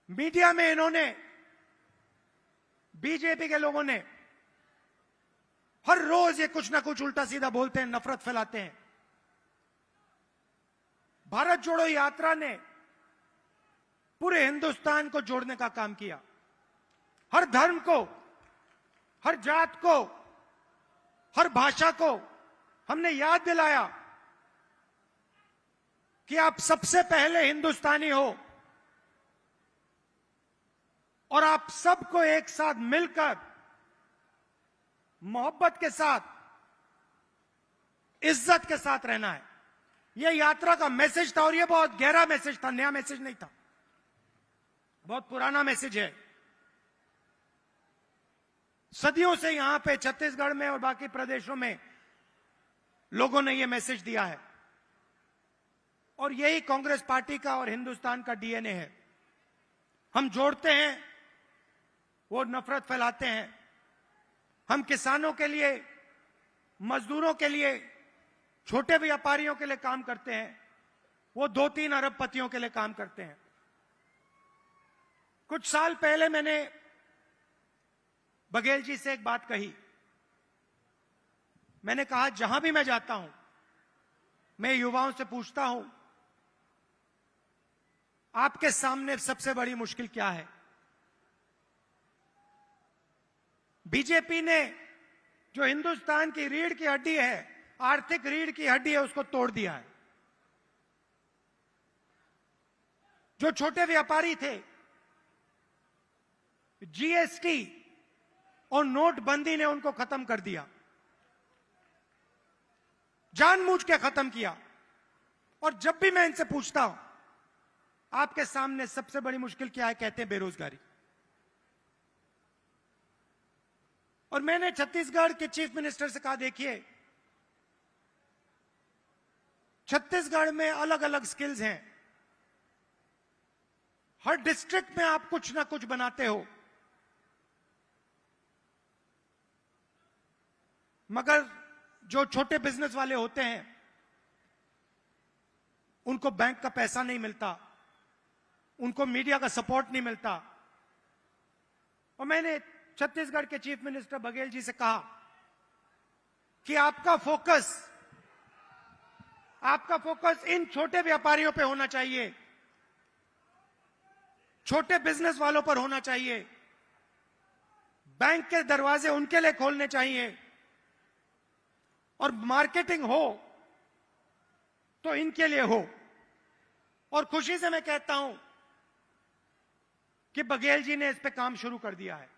मीडिया में इन्होंने, बीजेपी के लोगों ने हर रोज ये कुछ ना कुछ उल्टा सीधा बोलते हैं, नफरत फैलाते हैं। भारत जोड़ो यात्रा ने पूरे हिंदुस्तान को जोड़ने का काम किया। हर धर्म को, हर जात को, हर भाषा को हमने याद दिलाया कि आप सबसे पहले हिंदुस्तानी हो और आप सबको एक साथ मिलकर मोहब्बत के साथ, इज्जत के साथ रहना है। यह यात्रा का मैसेज था और यह बहुत गहरा मैसेज था, नया मैसेज नहीं था, बहुत पुराना मैसेज है। सदियों से यहां पे छत्तीसगढ़ में और बाकी प्रदेशों में लोगों ने यह मैसेज दिया है और यही कांग्रेस पार्टी का और हिंदुस्तान का डीएनए है। हम जोड़ते हैं, वो नफरत फैलाते हैं। हम किसानों के लिए, मजदूरों के लिए, छोटे व्यापारियों के लिए काम करते हैं, वो 2-3 अरबपतियों के लिए काम करते हैं। कुछ साल पहले मैंने बघेल जी से एक बात कही। मैंने कहा, जहां भी मैं जाता हूं, मैं युवाओं से पूछता हूं, आपके सामने सबसे बड़ी मुश्किल क्या है? बीजेपी ने जो हिंदुस्तान की रीढ़ की हड्डी है, आर्थिक रीढ़ की हड्डी है, उसको तोड़ दिया है। जो छोटे व्यापारी थे, जीएसटी और नोटबंदी ने उनको खत्म कर दिया, जानबूझ के खत्म किया। और जब भी मैं इनसे पूछता हूं, आपके सामने सबसे बड़ी मुश्किल क्या है, कहते हैं बेरोजगारी। और मैंने छत्तीसगढ़ के चीफ मिनिस्टर से कहा, देखिए, छत्तीसगढ़ में अलग अलग स्किल्स हैं, हर डिस्ट्रिक्ट में आप कुछ ना कुछ बनाते हो, मगर जो छोटे बिजनेस वाले होते हैं उनको बैंक का पैसा नहीं मिलता, उनको मीडिया का सपोर्ट नहीं मिलता। और मैंने छत्तीसगढ़ के चीफ मिनिस्टर बघेल जी से कहा कि आपका फोकस इन छोटे व्यापारियों पे होना चाहिए, छोटे बिजनेस वालों पर होना चाहिए, बैंक के दरवाजे उनके लिए खोलने चाहिए, और मार्केटिंग हो तो इनके लिए हो। और खुशी से मैं कहता हूं कि बघेल जी ने इस पे काम शुरू कर दिया है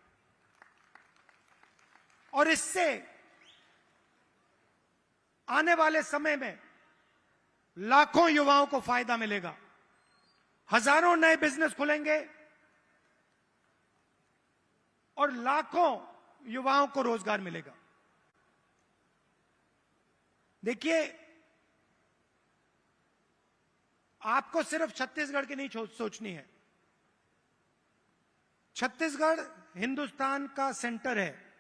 और इससे आने वाले समय में लाखों युवाओं को फायदा मिलेगा, हजारों नए बिजनेस खुलेंगे और लाखों युवाओं को रोजगार मिलेगा। देखिए, आपको सिर्फ छत्तीसगढ़ की नहीं सोचनी है। छत्तीसगढ़ हिंदुस्तान का सेंटर है।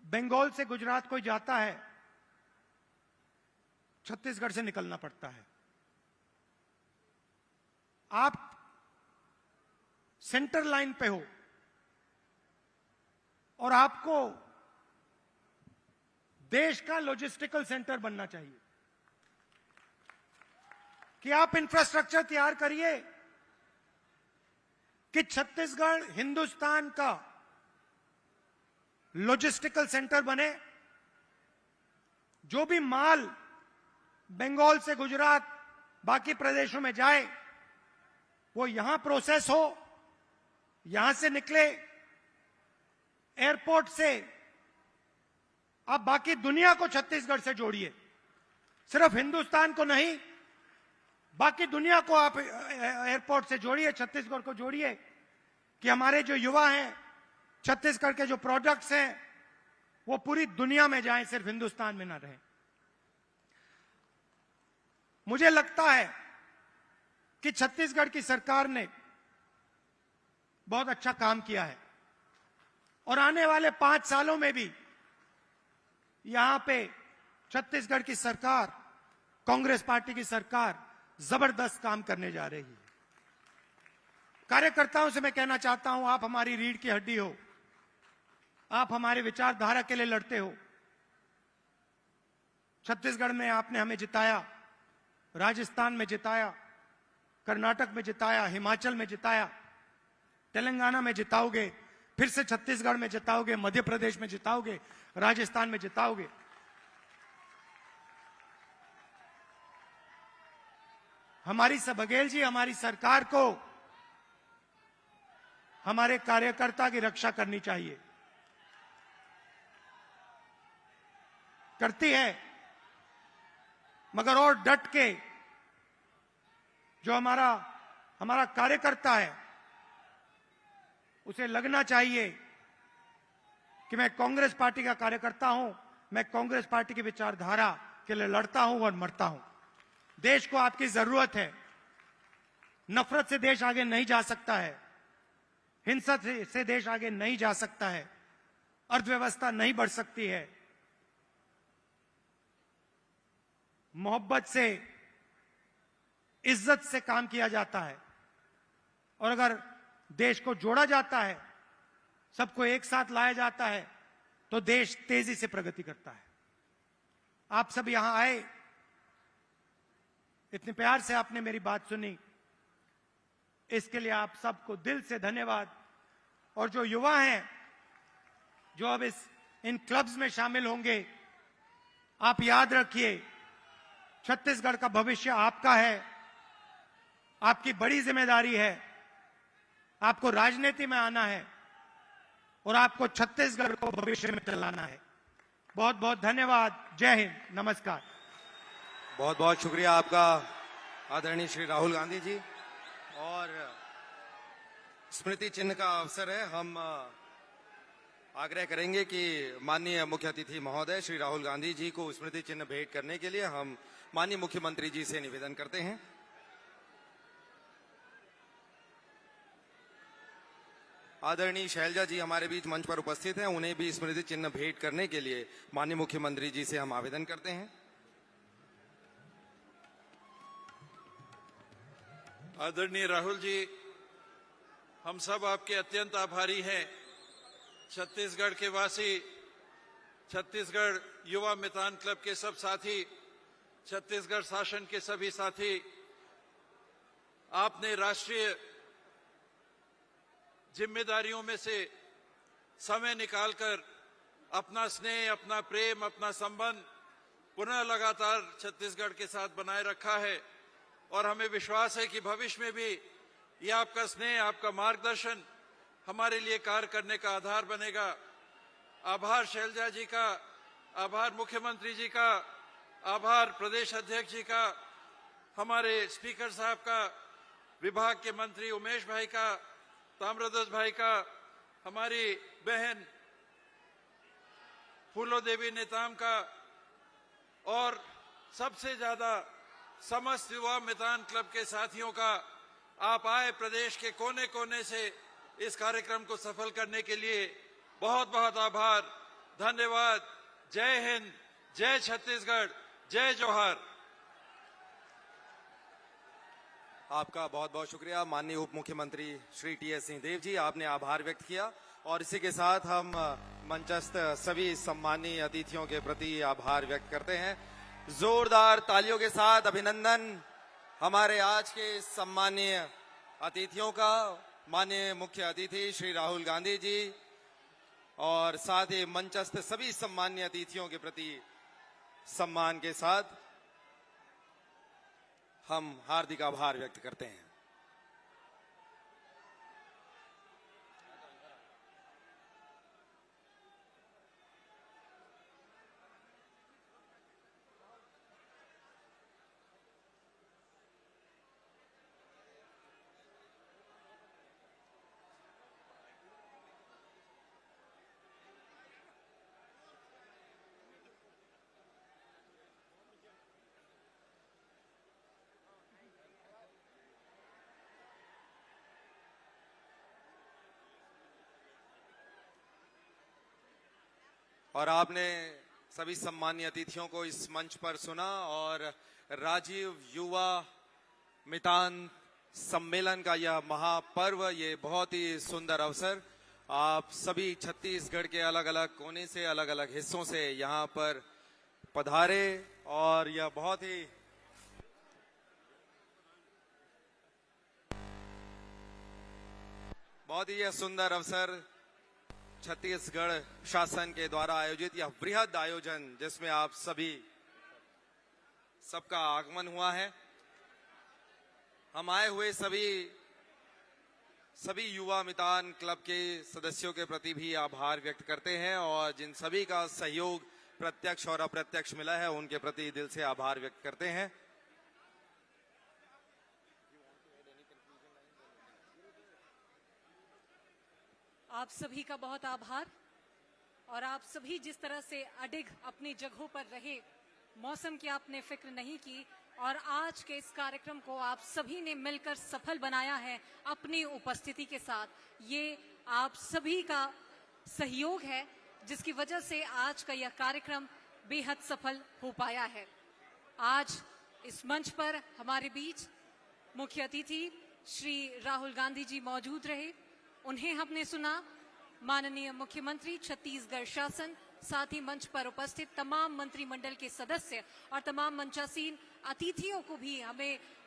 बंगाल से गुजरात कोई जाता है, छत्तीसगढ़ से निकलना पड़ता है। आप सेंटर लाइन पे हो और आपको देश का लॉजिस्टिकल सेंटर बनना चाहिए कि आप इंफ्रास्ट्रक्चर तैयार करिए कि छत्तीसगढ़ हिंदुस्तान का लॉजिस्टिकल सेंटर बने। जो भी माल बंगाल से गुजरात बाकी प्रदेशों में जाए वो यहां प्रोसेस हो, यहां से निकले, एयरपोर्ट से आप बाकी दुनिया को छत्तीसगढ़ से जोड़िए। सिर्फ हिंदुस्तान को नहीं, बाकी दुनिया को आप एयरपोर्ट से जोड़िए, छत्तीसगढ़ को जोड़िए कि हमारे जो युवा हैं, छत्तीसगढ़ के जो प्रोडक्ट्स हैं वो पूरी दुनिया में जाएं, सिर्फ हिंदुस्तान में ना रहें। मुझे लगता है कि छत्तीसगढ़ की सरकार ने बहुत अच्छा काम किया है और आने वाले 5 सालों में भी यहां पे छत्तीसगढ़ की सरकार, कांग्रेस पार्टी की सरकार जबरदस्त काम करने जा रही है। कार्यकर्ताओं से मैं कहना चाहता हूं, आप हमारी रीढ़ की हड्डी हो, आप हमारे विचारधारा के लिए लड़ते हो। छत्तीसगढ़ में आपने हमें जिताया, राजस्थान में जिताया, कर्नाटक में जिताया, हिमाचल में जिताया, तेलंगाना में जिताओगे, फिर से छत्तीसगढ़ में जिताओगे, मध्य प्रदेश में जिताओगे, राजस्थान में जिताओगे। हमारी बघेल जी, हमारी सरकार को हमारे कार्यकर्ता की रक्षा करनी चाहिए, करती है, मगर और डट के जो हमारा कार्यकर्ता है उसे लगना चाहिए कि मैं कांग्रेस पार्टी का कार्यकर्ता हूं, मैं कांग्रेस पार्टी की विचारधारा के लिए लड़ता हूं और मरता हूं। देश को आपकी जरूरत है। नफरत से देश आगे नहीं जा सकता है, हिंसा से देश आगे नहीं जा सकता है, अर्थव्यवस्था नहीं बढ़ सकती है। मोहब्बत से, इज्जत से काम किया जाता है और अगर देश को जोड़ा जाता है, सबको एक साथ लाया जाता है तो देश तेजी से प्रगति करता है। आप सब यहां आए, इतने प्यार से आपने मेरी बात सुनी, इसके लिए आप सबको दिल से धन्यवाद। और जो युवा हैं जो अब इन क्लब्स में शामिल होंगे, आप याद रखिए छत्तीसगढ़ का भविष्य आपका है, आपकी बड़ी जिम्मेदारी है। आपको राजनीति में आना है और आपको छत्तीसगढ़ को भविष्य में चलाना है। बहुत बहुत धन्यवाद। जय हिंद, नमस्कार। बहुत बहुत शुक्रिया आपका आदरणीय श्री राहुल गांधी जी। और स्मृति चिन्ह का अवसर है, हम आग्रह करेंगे कि माननीय मुख्य अतिथि महोदय श्री राहुल गांधी जी को स्मृति चिन्ह भेंट करने के लिए हम माननीय मुख्यमंत्री जी से निवेदन करते हैं। आदरणीय शैलजा जी हमारे बीच मंच पर उपस्थित हैं, उन्हें भी स्मृति चिन्ह भेंट करने के लिए माननीय मुख्यमंत्री जी से हम आवेदन करते हैं। आदरणीय राहुल जी, हम सब आपके अत्यंत आभारी हैं। छत्तीसगढ़ के वासी, छत्तीसगढ़ युवा मितान क्लब के सब साथी, छत्तीसगढ़ शासन के सभी साथी, आपने राष्ट्रीय जिम्मेदारियों में से समय निकालकर अपना स्नेह, अपना प्रेम, अपना संबंध पुनः लगातार छत्तीसगढ़ के साथ बनाए रखा है और हमें विश्वास है कि भविष्य में भी ये आपका स्नेह, आपका मार्गदर्शन हमारे लिए कार्य करने का आधार बनेगा। आभार शैलजा जी का, आभार मुख्यमंत्री जी का, आभार प्रदेश अध्यक्ष जी का, हमारे स्पीकर साहब का, विभाग के मंत्री उमेश भाई का, ताम्रध्वज भाई का, हमारी बहन फूलो देवी नेताम का, और सबसे ज्यादा समस्त युवा मितान क्लब के साथियों का। आप आए प्रदेश के कोने कोने से इस कार्यक्रम को सफल करने के लिए बहुत बहुत आभार, धन्यवाद। जय हिंद, जय छत्तीसगढ़, जय जोहार। आपका बहुत बहुत शुक्रिया माननीय उप मुख्यमंत्री श्री टी.एस. सिंहदेव जी, आपने आभार व्यक्त किया। और इसी के साथ हम मंचस्थ सभी सम्मानीय अतिथियों के प्रति आभार व्यक्त करते हैं। जोरदार तालियों के साथ अभिनंदन हमारे आज के सम्मानीय अतिथियों का। माननीय मुख्य अतिथि श्री राहुल गांधी जी और साथ ही मंचस्थ सभी सम्मानीय अतिथियों के प्रति सम्मान के साथ हम हार्दिक आभार व्यक्त करते हैं। और आपने सभी सम्मानीय अतिथियों को इस मंच पर सुना और राजीव युवा मितान सम्मेलन का यह महापर्व, ये बहुत ही सुंदर अवसर, आप सभी छत्तीसगढ़ के अलग अलग कोने से, अलग अलग हिस्सों से यहाँ पर पधारे और यह बहुत ही यह सुंदर अवसर छत्तीसगढ़ शासन के द्वारा आयोजित यह बृहद आयोजन जिसमें आप सबका आगमन हुआ है। हम आए हुए सभी युवा मितान क्लब के सदस्यों के प्रति भी आभार व्यक्त करते हैं और जिन सभी का सहयोग प्रत्यक्ष और अप्रत्यक्ष मिला है उनके प्रति दिल से आभार व्यक्त करते हैं। आप सभी का बहुत आभार। और आप सभी जिस तरह से अडिग अपनी जगहों पर रहे, मौसम की आपने फिक्र नहीं की और आज के इस कार्यक्रम को आप सभी ने मिलकर सफल बनाया है अपनी उपस्थिति के साथ। ये आप सभी का सहयोग है जिसकी वजह से आज का यह कार्यक्रम बेहद सफल हो पाया है। आज इस मंच पर हमारे बीच मुख्य अतिथि श्री राहुल गांधी जी मौजूद रहे, उन्हें हमने सुना। माननीय मुख्यमंत्री छत्तीसगढ़ शासन, साथ ही मंच पर उपस्थित तमाम मंत्रिमंडल के सदस्य और तमाम मंचासीन अतिथियों को भी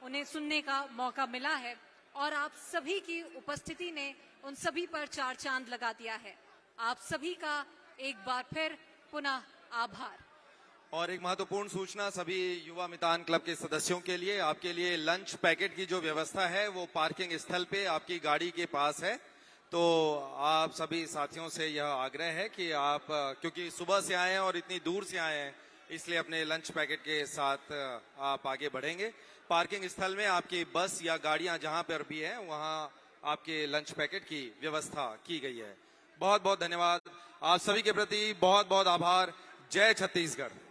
उन्हें सुनने का मौका मिला है और आप सभी की उपस्थिति ने उन सभी पर चार चांद लगा दिया है। आप सभी का एक बार फिर पुनः आभार। और एक महत्वपूर्ण सूचना सभी युवा मितान क्लब के सदस्यों के लिए, आपके लिए लंच पैकेट की जो व्यवस्था है वो पार्किंग स्थल पे आपकी गाड़ी के पास है। तो आप सभी साथियों से यह आग्रह है कि आप, क्योंकि सुबह से आए हैं और इतनी दूर से आए हैं, इसलिए अपने लंच पैकेट के साथ आप आगे बढ़ेंगे। पार्किंग स्थल में आपकी बस या गाड़ियां जहां पर भी हैं वहां आपके लंच पैकेट की व्यवस्था की गई है। बहुत बहुत धन्यवाद। आप सभी के प्रति बहुत बहुत आभार। जय छत्तीसगढ़।